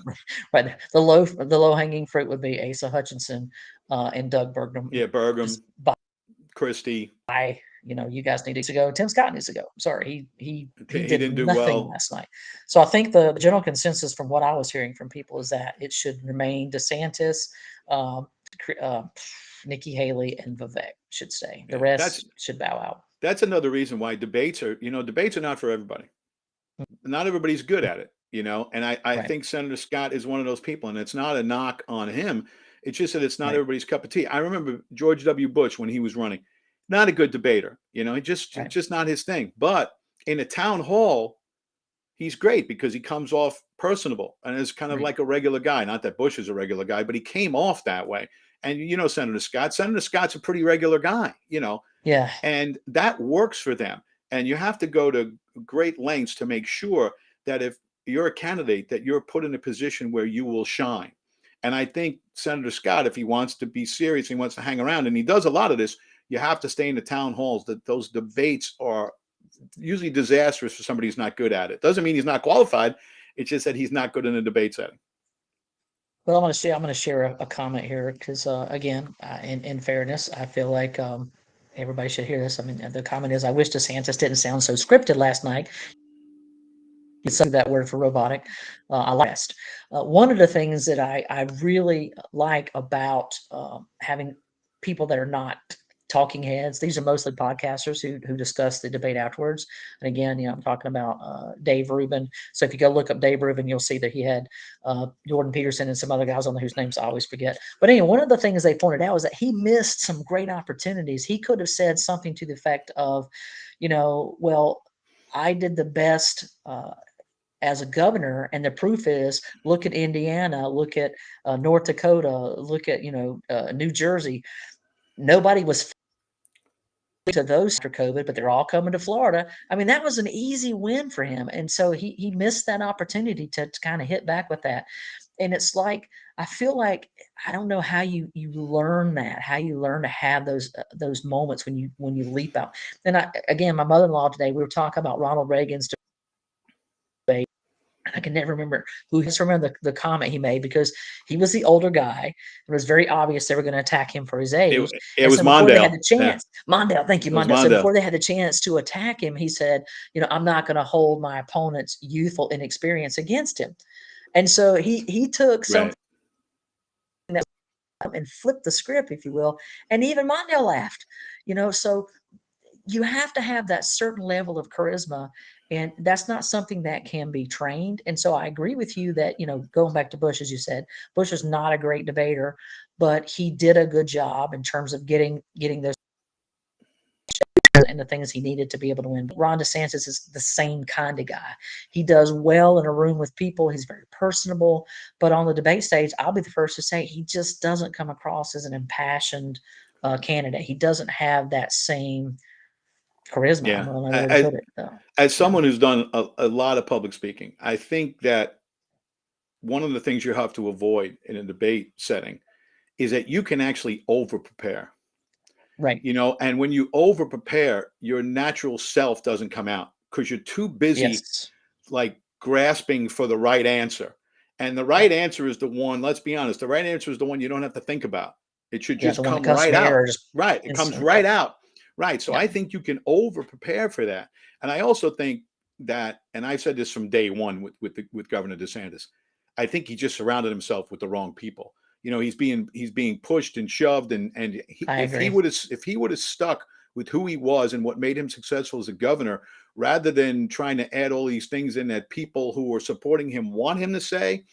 Right, the low hanging fruit would be Asa Hutchinson and Doug Burgum. Yeah, Burgum, Christie. You guys need to go. Tim Scott needs to go. Sorry, he didn't do nothing well last night. So I think the general consensus from what I was hearing from people is that it should remain DeSantis, Nikki Haley, and Vivek should stay. The rest should bow out. That's another reason why debates are not for everybody. Not everybody's good at it, and I think Senator Scott is one of those people, and it's not a knock on him. It's just that it's not everybody's cup of tea. I remember George W. Bush when he was running. Not a good debater, just not his thing. But in a town hall, he's great because he comes off personable and is kind of like a regular guy. Not that Bush is a regular guy, but he came off that way. And Senator Scott. Senator Scott's a pretty regular guy, Yeah. And that works for them. And you have to go to great lengths to make sure that if you're a candidate, that you're put in a position where you will shine. And I think Senator Scott, if he wants to be serious, he wants to hang around, and he does a lot of this, you have to stay in the town halls. That those debates are usually disastrous for somebody who's not good at it. Doesn't mean he's not qualified. It's just that he's not good in a debate setting. Well, I'm going to share a comment here because, again, in fairness, I feel like everybody should hear this. I mean, the comment is, I wish DeSantis didn't sound so scripted last night. It's that word for robotic. I like it. One of the things that I really like about having people that are not talking heads. These are mostly podcasters who discuss the debate afterwards. And again, I'm talking about Dave Rubin. So if you go look up Dave Rubin, you'll see that he had Jordan Peterson and some other guys on there whose names I always forget. But anyway, one of the things they pointed out was that he missed some great opportunities. He could have said something to the effect of, well, I did the best as a governor, and the proof is, look at Indiana, look at North Dakota, look at New Jersey. Nobody was to those after COVID, but they're all coming to Florida. I mean, that was an easy win for him, and so he missed that opportunity to kind of hit back with that. And it's like, I feel like, I don't know how you learn that, how you learn to have those moments when you leap out. And again, my mother-in-law today, we were talking about Ronald Reagan's debate. I can never remember who. Just remember the comment he made, because he was the older guy. It was very obvious they were going to attack him for his age. It And was so before they had Mondale. the chance, Mondale, thank you, It was Mondale. So Mondale. before they had the chance to attack him, he said, I'm not going to hold my opponent's youthful inexperience against him. And so he took something that and flipped the script, if you will. And even Mondale laughed. So you have to have that certain level of charisma, and that's not something that can be trained. And so I agree with you that, going back to Bush, as you said, Bush is not a great debater, but he did a good job in terms of getting those and the things he needed to be able to win. But Ron DeSantis is the same kind of guy. He does well in a room with people. He's very personable, but on the debate stage, I'll be the first to say he just doesn't come across as an impassioned candidate. He doesn't have that same charisma. I Yeah. don't know another way to put it. As someone who's done a lot of public speaking, I think that one of the things you have to avoid in a debate setting is that you can actually over prepare. Right. And when you over prepare, your natural self doesn't come out because you're too busy like grasping for the right answer. And the right answer is the one, let's be honest, the right answer is the one you don't have to think about. It should just come right out. Right. It comes right out. Right. So I think you can over prepare for that. And I also think that, and I said this from day one with Governor DeSantis, I think he just surrounded himself with the wrong people. He's being pushed and shoved, and if he would have stuck with who he was and what made him successful as a governor, rather than trying to add all these things in that people who are supporting him want him to say,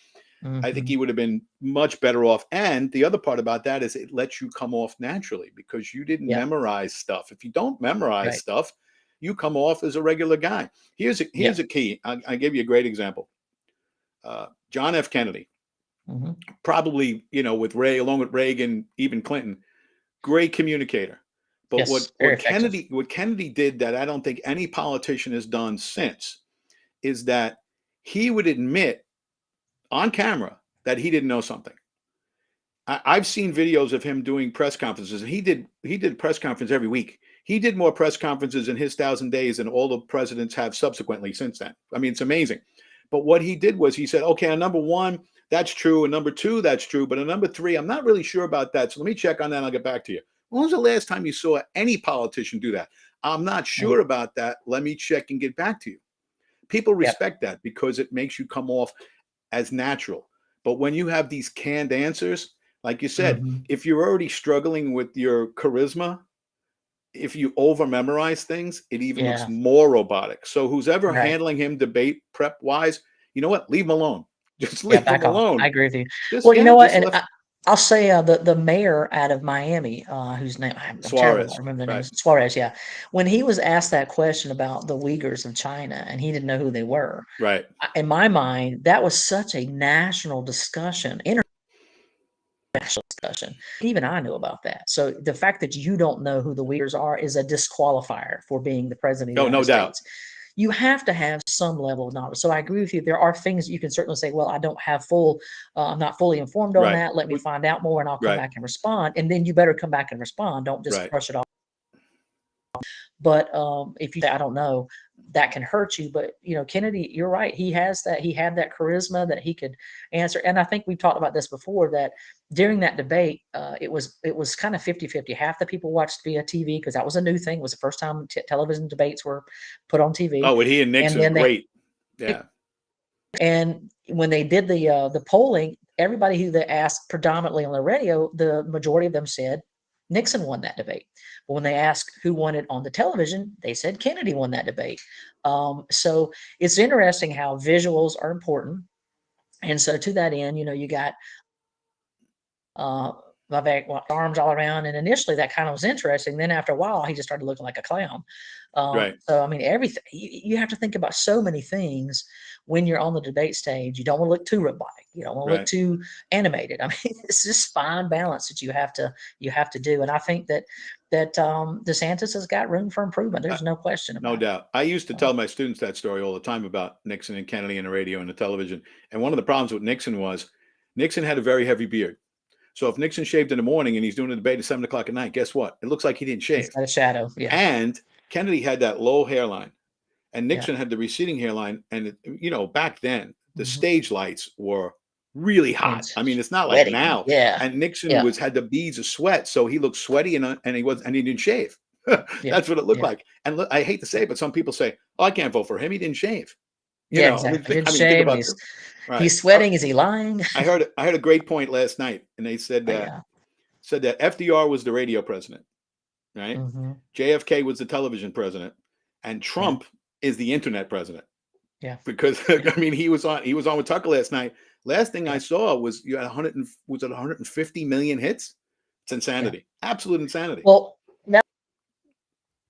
I think he would have been much better off. And the other part about that is it lets you come off naturally because you didn't memorize stuff. If you don't memorize stuff, you come off as a regular guy. Here's a key. I give you a great example. John F. Kennedy, probably, with along with Reagan, even Clinton, great communicator. But what Kennedy did that I don't think any politician has done since is that he would admit on camera that he didn't know something. I've seen videos of him doing press conferences, and he did press conference every week. He did more press conferences in his 1,000 days than all the presidents have subsequently since then. I mean, it's amazing. But what he did was he said, okay, on number one, that's true. And number two, that's true. But on number three, I'm not really sure about that. So let me check on that and I'll get back to you. When was the last time you saw any politician do that? I'm not sure about that. Let me check and get back to you. People respect that because it makes you come off as natural. But when you have these canned answers, like you said, if you're already struggling with your charisma, if you over memorize things, it even looks more robotic. So who's ever handling him debate prep wise, you know what? Leave him alone. Just leave him alone. I agree with you. Well, you know what? And I'll say the mayor out of Miami, whose name I'm terrible. I remember the name. Suarez. Yeah. When he was asked that question about the Uyghurs of China, and he didn't know who they were. Right. In my mind, that was such a national discussion. Discussion. Even I knew about that. So the fact that you don't know who the Uyghurs are is a disqualifier for being the president of the United States. You have to have some level of knowledge. So I agree with you. There are things you can certainly say, well, I don't have I'm not fully informed on that. Let me find out more and I'll come back and respond. And then you better come back and respond. Don't just brush it off. But if you say, I don't know, that can hurt you. But, Kennedy, you're right. He had that charisma that he could answer. And I think we've talked about this before, that during that debate, it was kind of 50-50. Half the people watched via TV because that was a new thing. It was the first time television debates were put on TV. Oh, and he and Nixon, great. Yeah. And when they did the polling, everybody who they asked predominantly on the radio, the majority of them said Nixon won that debate. But when they asked who won it on the television, they said Kennedy won that debate. So it's interesting how visuals are important. And so to that end, you got uh, Vivek with arms all around. And initially that kind of was interesting. Then after a while, he just started looking like a clown. Right. So, I mean, everything, you have to think about so many things when you're on the debate stage. You don't want to look too robotic. You don't want to look Right. too animated. I mean, it's just fine balance that you have to do. And I think that DeSantis has got room for improvement. There's no question No about it. doubt. I used to tell my students that story all the time about Nixon and Kennedy and the radio and the television. And one of the problems with Nixon was Nixon had a very heavy beard. So if Nixon shaved in the morning and he's doing a debate at 7 o'clock at night, guess what? It looks like he didn't He's shave. got a shadow. Yeah. And Kennedy had that low hairline, and Yeah. Nixon had the receding hairline. And back then the Mhm. stage lights were really hot. It's I mean, it's not like sweaty. now. Yeah. And Nixon Yeah. had the beads of sweat, so he looked sweaty and he didn't shave. Yeah. That's what it looked Yeah. like. And look, I hate to say it, but some people say, "Oh, I can't vote for him. He didn't shave." Yeah, exactly. Didn't Think shave. about He's this. Right. he's sweating. Is he lying? I heard a great point last night, and they said Yeah. that FDR was the radio president, right? Hmm. JFK was the television president, and Yeah. Trump is the internet president. Yeah. Because Yeah. I mean, he was on with Tucker last night. Last thing I Yeah. saw was you had 150 million hits. It's Yeah. insanity, absolute insanity. Well, that's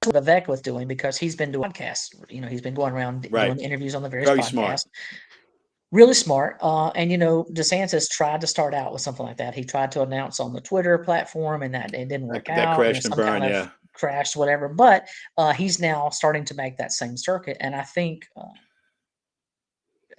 what Vivek was doing because he's been doing podcasts. He's been going around Right. doing interviews on the various Very podcasts. smart. Really smart. And DeSantis tried to start out with something like that. He tried to announce on the Twitter platform, and that it didn't work That out. crashed and Some kind burned. of Yeah. crashed, whatever. But he's now starting to make that same circuit, and I think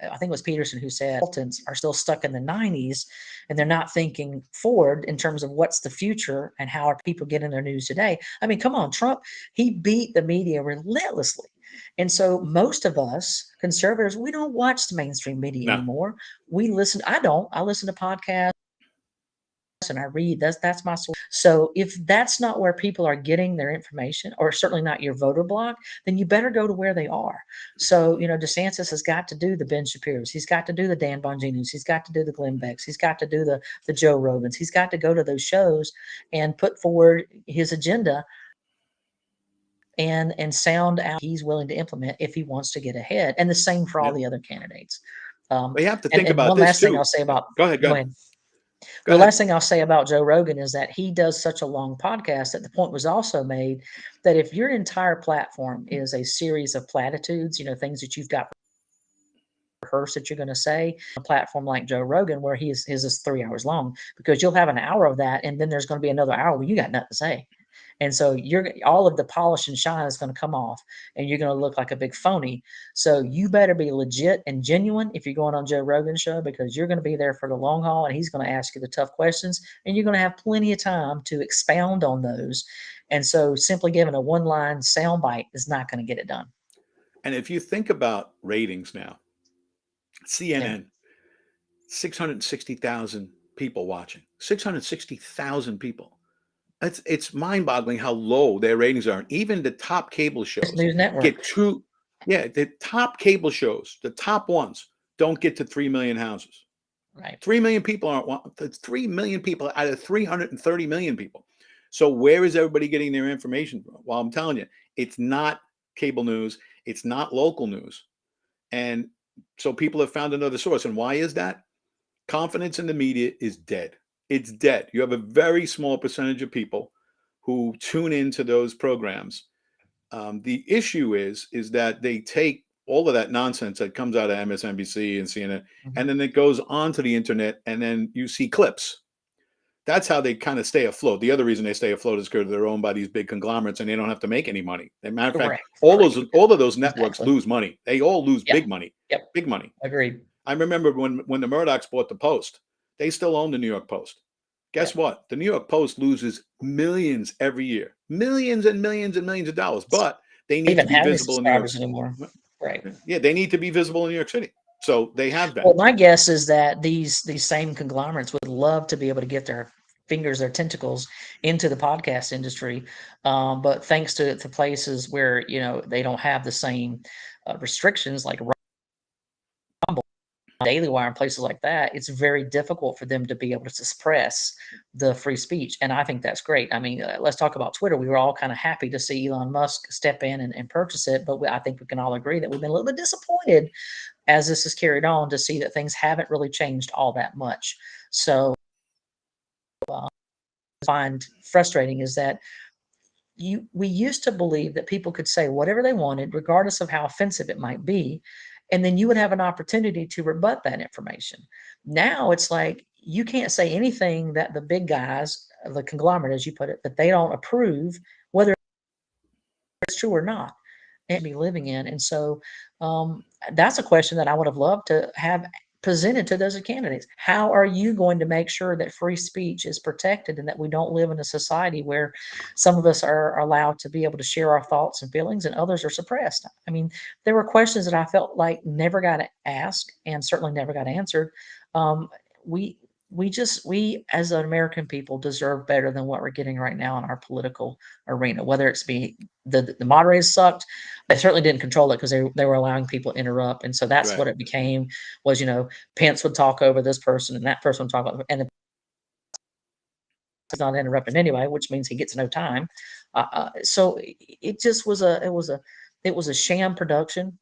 it was Peterson who said Republicans are still stuck in the 90s and they're not thinking forward in terms of what's the future and how are people getting their news today. I mean, come on, Trump, he beat the media relentlessly. And so most of us conservatives, we don't watch the mainstream media No. anymore. We listen. I listen to podcasts and I read. That's my source. So if that's not where people are getting their information, or certainly not your voter block, then you better go to where they are. So DeSantis has got to do the Ben Shapiro's, he's got to do the Dan Bongino's, he's got to do the Glenn Becks, he's got to do the Joe Rogans, he's got to go to those shows and put forward his agenda and sound out he's willing to implement if he wants to get ahead. And the same for all Yep. the other candidates. But you have to And, think and about one this last thing too. I'll say about Go ahead. go Go ahead. ahead. The last thing I'll say about Joe Rogan is that he does such a long podcast that the point was also made that if your entire platform is a series of platitudes, things that you've got rehearsed that you're going to say, a platform like Joe Rogan, where his is 3 hours long, because you'll have an hour of that, and then there's going to be another hour where you got nothing to say. And so all of the polish and shine is going to come off, and you're going to look like a big phony. So you better be legit and genuine if you're going on Joe Rogan's show, because you're going to be there for the long haul, and he's going to ask you the tough questions, and you're going to have plenty of time to expound on those. And so simply giving a one-line soundbite is not going to get it done. And if you think about ratings now, Yeah. CNN, 660,000 people watching, 660,000 people. It's mind-boggling how low their ratings are. And even the top cable shows News Network. get the top cable shows, the top ones don't get to 3 million houses. Right. 3 million people aren't 3 million people out of 330 million people. So where is everybody getting their information from? Well, I'm telling you, it's not cable news, it's not local news. And so people have found another source. And why is that? Confidence in the media is dead. It's dead. You have a very small percentage of people who tune into those programs. The issue is that they take all of that nonsense that comes out of MSNBC and CNN, and then it goes onto the internet, and then you see clips. That's how they kind of stay afloat. The other reason they stay afloat is because they're owned by these big conglomerates, and they don't have to make any money. As a matter of fact, all of those networks lose money. They all lose big money. Yep. Big money. Agreed. I remember when the Murdochs bought the Post, they still own the New York Post. Guess what? The New York Post loses millions every year, millions and millions and millions of dollars, but they need to be visible in New York City anymore. Right. Yeah, they need to be visible in New York City. So they have been. Well, my guess is that these same conglomerates would love to be able to get their fingers, their tentacles into the podcast industry, but thanks to places where they don't have the same restrictions like Rumble, Daily Wire and places like that, it's very difficult for them to be able to suppress the free speech. And I think that's great. I mean, let's talk about Twitter. We were all kind of happy to see Elon Musk step in and purchase it, but I think we can all agree that we've been a little bit disappointed as this has carried on to see that things haven't really changed all that much. So, find frustrating is that we used to believe that people could say whatever they wanted, regardless of how offensive it might be, and then you would have an opportunity to rebut that information. Now it's like you can't say anything that the big guys, the conglomerate, as you put it, that they don't approve, whether it's true or not, and be living in. And so that's a question that I would have loved to have presented to those candidates. How are you going to make sure that free speech is protected and that we don't live in a society where some of us are allowed to be able to share our thoughts and feelings and others are suppressed? I mean, there were questions that I felt like never got asked and certainly never got answered. Um, we we as an American people deserve better than what we're getting right now in our political arena. Whether it's be the moderators sucked, they certainly didn't control it because they were allowing people to interrupt, and so that's Right. what it became. Was Pence would talk over this person and that person would talk over, and he's not interrupting anyway, which means he gets no time. So it just was it was a sham production.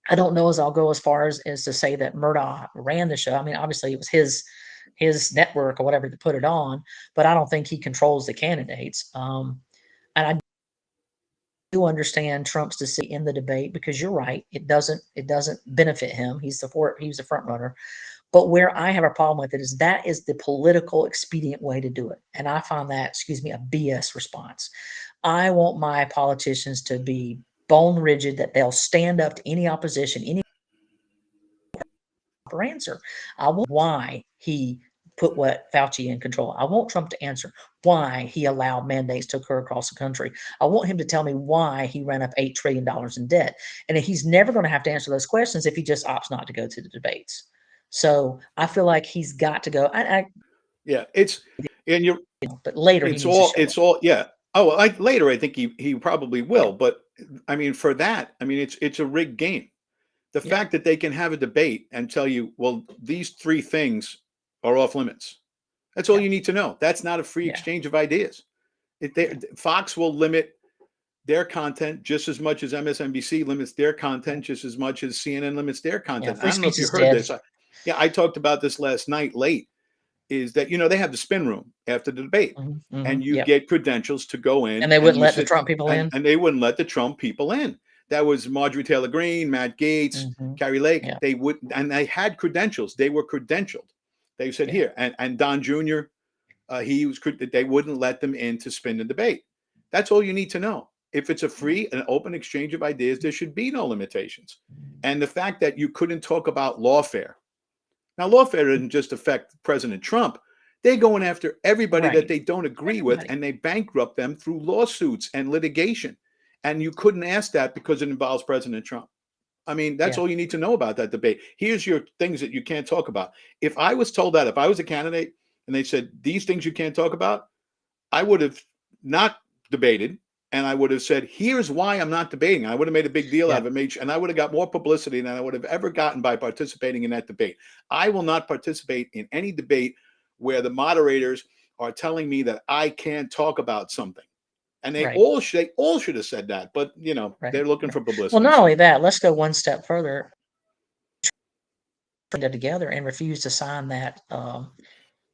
I don't know as I'll go as far as to say that Murdoch ran the show. I mean, obviously it was his network or whatever to put it on, but I don't think he controls the candidates. And I do understand Trump's decision in the debate because you're right, it doesn't benefit him. He's the front runner. But where I have a problem with it is that is the political expedient way to do it, and I find that, excuse me, a BS response. I want my politicians to be bone rigid, that they'll stand up to any opposition, any answer. I want why he put what Fauci in control. I want Trump to answer why he allowed mandates to occur across the country. I want him to tell me why he ran up $8 trillion in debt. And he's never going to have to answer those questions if he just opts not to go to the debates. So I feel like he's got to go. Yeah. And you're, But later he needs to show up. yeah. Oh, well, later, I think he probably will. Yeah. But I mean, for that, I mean, it's a rigged game. The Yeah. fact that they can have a debate and tell you, well, these three things are off limits. That's all Yeah. you need to know. That's not a free Yeah. exchange of ideas. Fox will limit their content just as much as MSNBC limits their content, just as much as CNN limits their Yeah. content. I Free don't know speech if you is heard dead. this. I talked about this last night late. Is that they have the spin room after the debate, and you Yep. get credentials to go in, And they and wouldn't you let the sit, Trump people in. and they wouldn't let the Trump people in. That was Marjorie Taylor Greene, Matt Gaetz, Carrie Lake. Yeah. They would, and they had credentials. They were credentialed. They said Yeah. here, and Don Jr. They wouldn't let them in to spin the debate. That's all you need to know. If it's a free and open exchange of ideas, there should be no limitations. And the fact that you couldn't talk about lawfare. Now, lawfare doesn't just affect President Trump. They're going after everybody that Right. they don't agree with, Everybody. and they bankrupt them through lawsuits and litigation. And you couldn't ask that because it involves President Trump. I mean, that's Yeah. all you need to know about that debate. Here's your things that you can't talk about. If I was told that, if I was a candidate and they said, these things you can't talk about, I would have not debated. And I would have said, here's why I'm not debating. I would have made a big deal out Yeah. of it, and I would have got more publicity than I would have ever gotten by participating in that debate. I will not participate in any debate where the moderators are telling me that I can't talk about something. And they Right. all should have said that, but Right. they're looking Right. for Well, publicity. not So only that, let's go one step further. Together and refused to sign that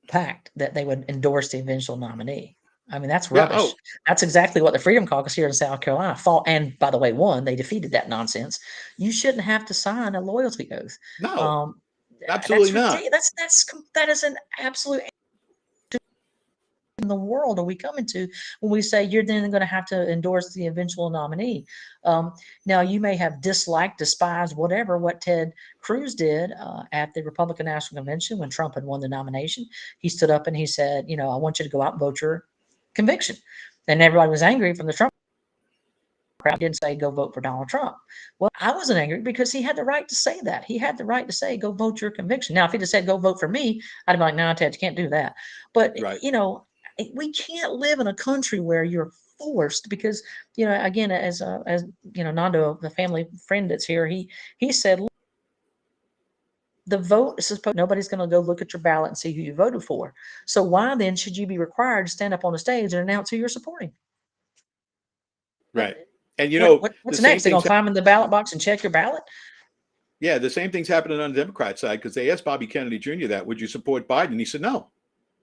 pact that they would endorse the eventual nominee. I mean, that's yeah, rubbish. oh That's exactly what the Freedom Caucus here in South Carolina fought, and by the way, won. They defeated that nonsense. You shouldn't have to sign a loyalty oath. no, Um, absolutely that's not. ridiculous. That is an absolute in the world are we coming to when we say you're then going to have to endorse the eventual nominee? Now, you may have disliked, despised, whatever, what Ted Cruz did at the Republican National Convention when Trump had won the nomination. He stood up and he said, I want you to go out and vote your conviction. And everybody was angry from the Trump crowd. Didn't say go vote for Donald Trump. Well, I wasn't angry because he had the right to say that. He had the right to say go vote your conviction. Now, if he'd have said go vote for me, I'd be like, no, Ted, you can't do that. But Right. we can't live in a country where you're forced because again, as Nando, the family friend that's here, he said the vote is supposed, nobody's going to go look at your ballot and see who you voted for. So why then should you be required to stand up on the stage and announce who you're supporting? Right. And the What's same next? They're thing's going to climb in the ballot box and check your ballot? yeah, the same thing's happening on the Democrat side, because they asked Bobby Kennedy Jr. that, would you support Biden? He said no.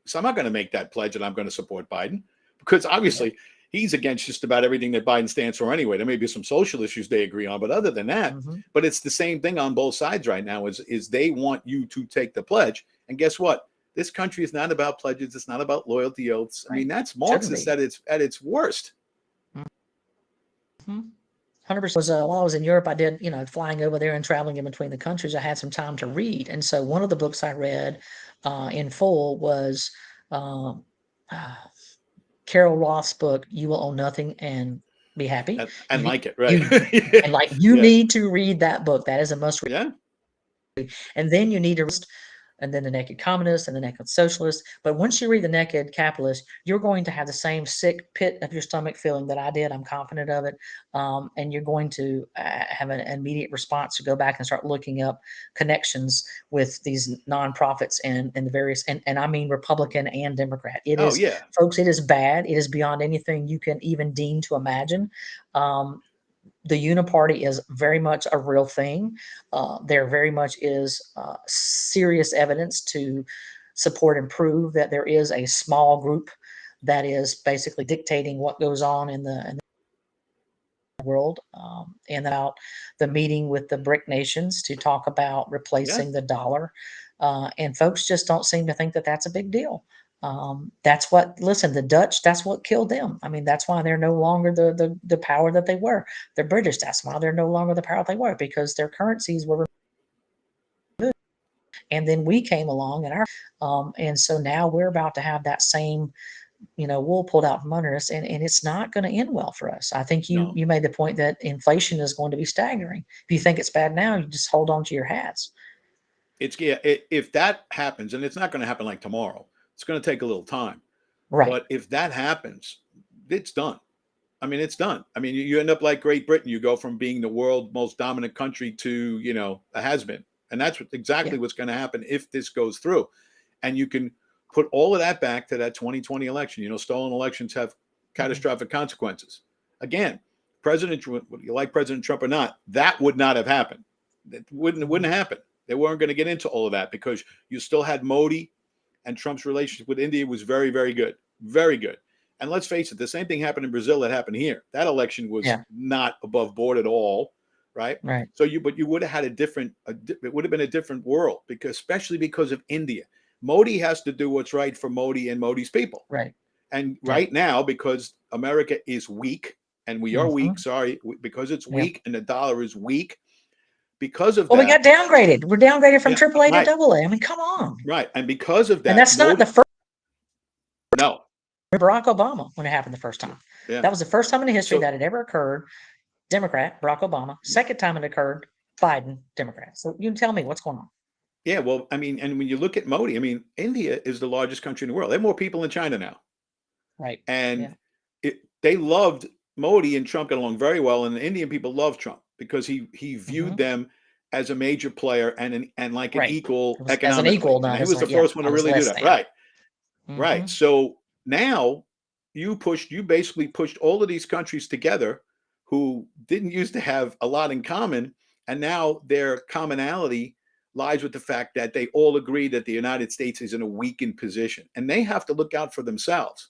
So I'm not going to make that pledge that I'm going to support Biden, because obviously he's against just about everything that Biden stands for anyway. There may be some social issues they agree on, but other than that, but it's the same thing on both sides right now is they want you to take the pledge. And guess what? This country is not about pledges. It's not about loyalty oaths. I mean, that's Marxist at its worst. 100%. While I was in Europe, I did, flying over there and traveling in between the countries. I had some time to read. And so one of the books I read in full was Carol Roth's book, You Will Own Nothing and Be Happy. And like it, right? You need to read that book. That is a must read. Yeah. And then you need to, and then The Naked Communist and The Naked Socialist. But once you read The Naked Capitalist, you're going to have the same sick pit of your stomach feeling that I did. I'm confident of it. And you're going to have an immediate response to go back and start looking up connections with these nonprofits and the various, and I mean Republican and Democrat. Folks, it is bad. It is beyond anything you can even deem to imagine. The uniparty is very much a real thing. There very much is serious evidence to support and prove that there is a small group that is basically dictating what goes on in the world. And about the meeting with the BRIC nations to talk about replacing the dollar. And folks just don't seem to think that that's a big deal. That's what, listen, the Dutch, that's what killed them. I mean, that's why they're no longer the power that they were. The British, that's why they're no longer the power they were, because their currencies were removed. And then we came along and so now we're about to have that same, wool pulled out from under us, and it's not going to end well for us. I think you made the point that inflation is going to be staggering. If you think it's bad now, you just hold on to your hats. If that happens, and it's not going to happen like tomorrow, it's going to take a little time. Right. But if that happens, it's done. I mean, it's done. I mean, you end up like Great Britain. You go from being the world's most dominant country to, a has-been. And that's exactly what's going to happen if this goes through. And you can put all of that back to that 2020 election. Stolen elections have catastrophic consequences. Again, whether you like President Trump or not, that would not have happened. It wouldn't happen. They weren't going to get into all of that because you still had Modi, and Trump's relationship with India was very, very good. Very good. And let's face it, the same thing happened in Brazil that happened here. That election was not above board at all, right? Right. So you would have had it would have been a different world, especially because of India. Modi has to do what's right for Modi and Modi's people. Right. And right now, because America is weak, and we are weak, because it's weak and the dollar is weak, because of that. We got downgraded. We're downgraded from AAA to AA. I mean, come on. Right. And because of that. And that's not the first. No. Barack Obama, when it happened the first time. Yeah. That was the first time in the history that had ever occurred. Democrat, Barack Obama. Second time it occurred, Biden, Democrat. So you can tell me what's going on. Yeah, well, I mean, and when you look at Modi, I mean, India is the largest country in the world. They have more people in China now. Right. And they loved Modi, and Trump got along very well. And the Indian people loved Trump because he viewed them as a major player and like an equal economically. As an equal, not he was the first one to really do that. Right. Right. So now you basically pushed all of these countries together who didn't used to have a lot in common. And now their commonality lies with the fact that they all agree that the United States is in a weakened position, and they have to look out for themselves.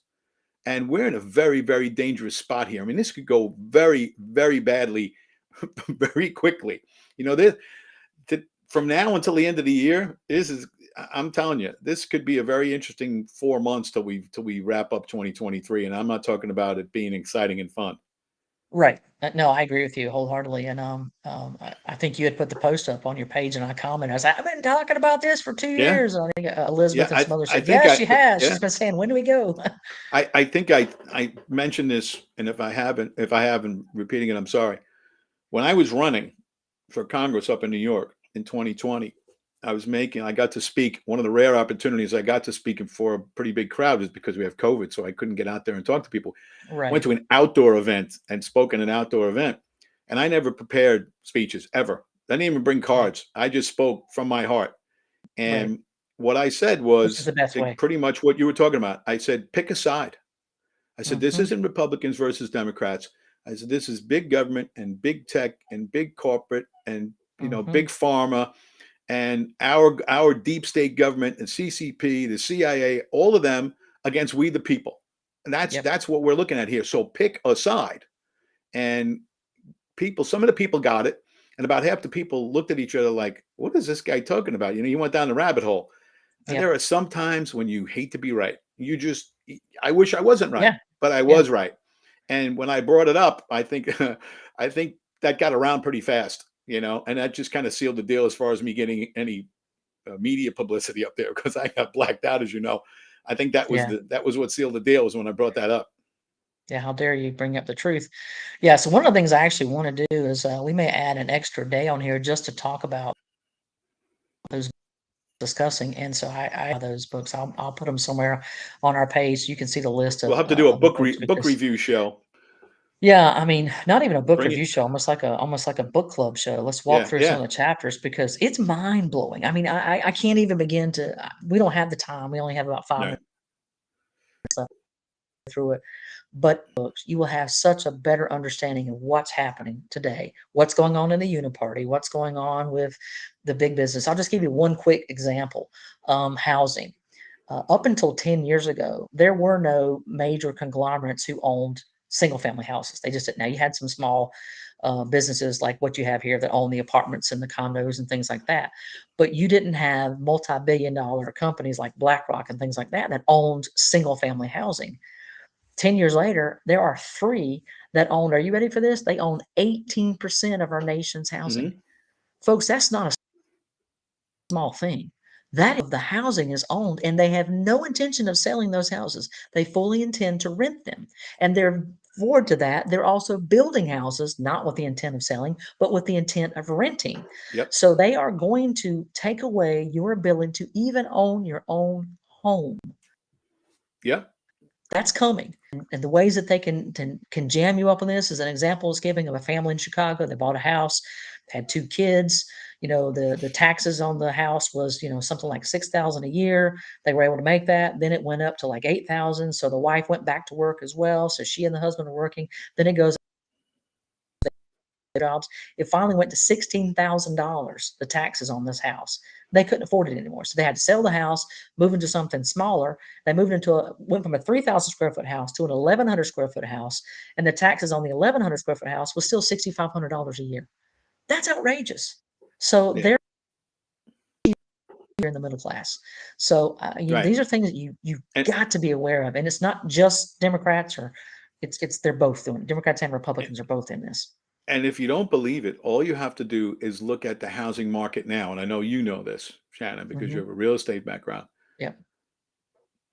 And we're in a very, very dangerous spot here. I mean, this could go very, very badly, very quickly. From now until the end of the year, I'm telling you, this could be a very interesting 4 months till we wrap up 2023. And I'm not talking about it being exciting and fun. Right. No, I agree with you wholeheartedly. And I think you had put the post up on your page, and I commented. I was like, I've been talking about this for 2 years. And I think Elizabeth and some others said, she has. Yeah. She's been saying, when do we go? I think I mentioned this, and if I haven't repeating it, I'm sorry. When I was running for Congress up in New York in 2020, I got to speak. One of the rare opportunities I got to speak for a pretty big crowd is because we have COVID, so I couldn't get out there and talk to people. Right. Went to an outdoor event and spoke in an outdoor event. And I never prepared speeches ever. I didn't even bring cards. I just spoke from my heart. Right. And what I said Which is was the best way. pretty much what you were talking about. I said, pick a side. I said, this Mhm. isn't Republicans versus Democrats. I said, this is big government and big tech and big corporate and, Mhm. big pharma and our deep state government and CCP, the CIA, all of them against we the people. And Yep. that's what we're looking at here. So pick a side. And some of the people got it, and about half the people looked at each other like, "What is this guy talking about?" You went down the rabbit hole. And there Yep. are some times when you hate to be right. I wish I wasn't right, Yeah. but I Yeah. was right. And when I brought it up, I think, I think that got around pretty fast, and that just kind of sealed the deal as far as me getting any media publicity up there because I got blacked out, as you know. I think Yeah. that was what sealed the deal was when I brought that up. Yeah. How dare you bring up the truth? Yeah. So one of the things I actually want to do is we may add an extra day on here just to talk about those discussing. And so I those books. I'll put them somewhere on our page. So you can see the list We'll have to do a of the books book because review show. yeah, I mean, not even a book Bring review it. show, almost like a book club show. Let's walk Yeah, through some yeah. of the chapters because it's mind blowing. I mean, I can't even begin to. We don't have the time. We only have about 5 minutes No. left through it. But books, you will have such a better understanding of what's happening today, what's going on in the Uniparty, what's going on with the big business. I'll just give you one quick example. Housing. Up until 10 years ago, there were no major conglomerates who owned single family houses. They just didn't. Now you had some small businesses like what you have here that own the apartments and the condos and things like that. But you didn't have multi-billion-dollar companies like BlackRock and things like that that owned single family housing. 10 years later, there are three that own, are you ready for this? They own 18% of our nation's housing. Hmm. Folks, that's not a small thing. That of the housing is owned, and they have no intention of selling those houses. They fully intend to rent them. And they're forward to that, they're also building houses, not with the intent of selling, but with the intent of renting. Yep. So they are going to take away your ability to even own your own home. Yep. That's coming. And the ways that they can jam you up on this is an example is giving of a family in Chicago. They bought a house, had two kids. The taxes on the house was, something like 6,000 a year. They were able to make that. Then it went up to like 8,000. So the wife went back to work as well. So she and the husband are working. Then it goes jobs. It finally went to $16,000, the taxes on this house. They couldn't afford it anymore. So they had to sell the house, move into something smaller. They went from a 3,000 square foot house to an 1,100 square foot house. And the taxes on the 1,100 square foot house was still $6,500 a year. That's outrageous. So Yeah. they're in the middle class. So Right. these are things that you And got to be aware of. And it's not just Democrats or they're both doing it. Democrats and Republicans are both in this. and if you don't believe it, all you have to do is look at the housing market now. And I know you know this, Shannon, because you Hmm. have a real estate background. Yep.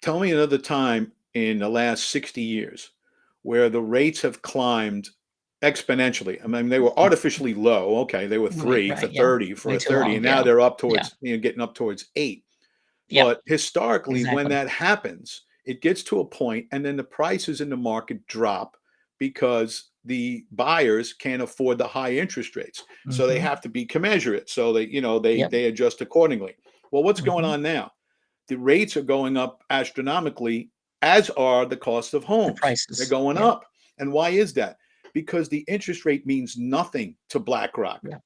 Tell me another time in the last 60 years where the rates have climbed exponentially. I mean, they were artificially low. Okay, they were Right, three for right, yeah. 30 for Way a too 30, long, and now yeah. they're up Yeah, towards, getting up towards eight. yep, But historically, when exactly. that happens, it gets to a point, and then the prices in the market drop because the buyers can't afford the high interest rates. So they Mhm, have to be commensurate. So they yep, they adjust accordingly. Well, what's going mhm. on now? The rates are going up astronomically, as are the cost of The homes. They're prices, going yeah, up. And why is that? Because the interest rate means nothing to BlackRock. yeah,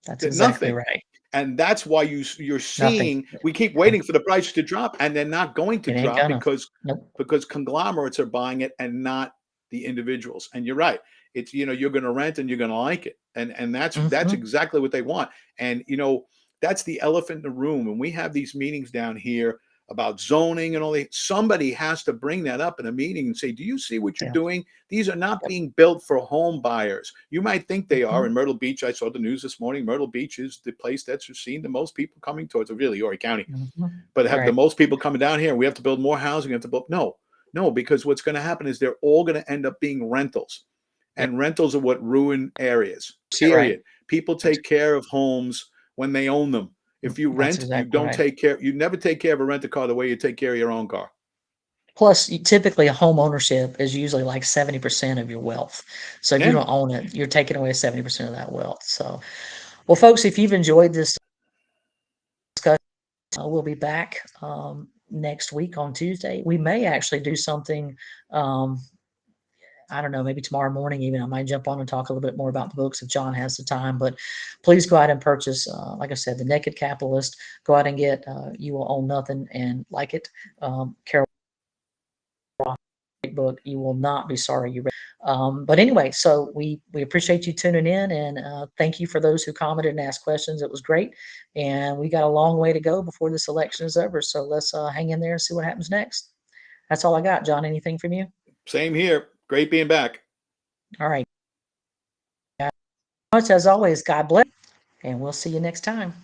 that's exactly Nothing. right. And that's why you're Nothing. seeing we keep Yeah, waiting for the price to drop, and they're not going to it ain't drop gonna. because Nope. conglomerates are buying it and not the individuals. And you're right. It's you're going to rent and you're going to like it. And that's Mhm, exactly what they want. And that's the elephant in the room. When we have these meetings down here about zoning and all that, somebody has to bring that up in a meeting and say, do you see what you're yeah, doing? These are not yep, being built for home buyers. You might think they are. mhm, In Myrtle Beach, I saw the news this morning. Myrtle Beach is the place that's seen the most people coming towards, really, Horry County, mhm. but have the Right, most people coming down here. We have to build more housing. We have to build. No, no, because what's going to happen is they're all going to end up being rentals. yep, And rentals are what ruin areas, you're right. period. People That's take care of homes when they own them. If you that's rent, you exactly don't right. take care, you never take care of a rent a car the way you take care of your own car. Plus, typically, a home ownership is usually like 70% of your wealth. So if you Yeah. don't own it, you're taking away 70% of that wealth. So, well, folks, if you've enjoyed this discussion, We'll be back next week on Tuesday. We may actually do something. I don't know, maybe tomorrow morning even. I might jump on and talk a little bit more about the books if John has the time. But please go out and purchase, like I said, The Naked Capitalist. Go out and get You Will Own Nothing and like it. Carol, great book. You will not be sorry you read. But anyway, so we appreciate you tuning in, and thank you for those who commented and asked questions. It was great, and we got a long way to go before this election is over. So let's hang in there and see what happens next. That's all I got. John, anything from you? Same here. Great being back. All right. Much as always, God bless, and we'll see you next time.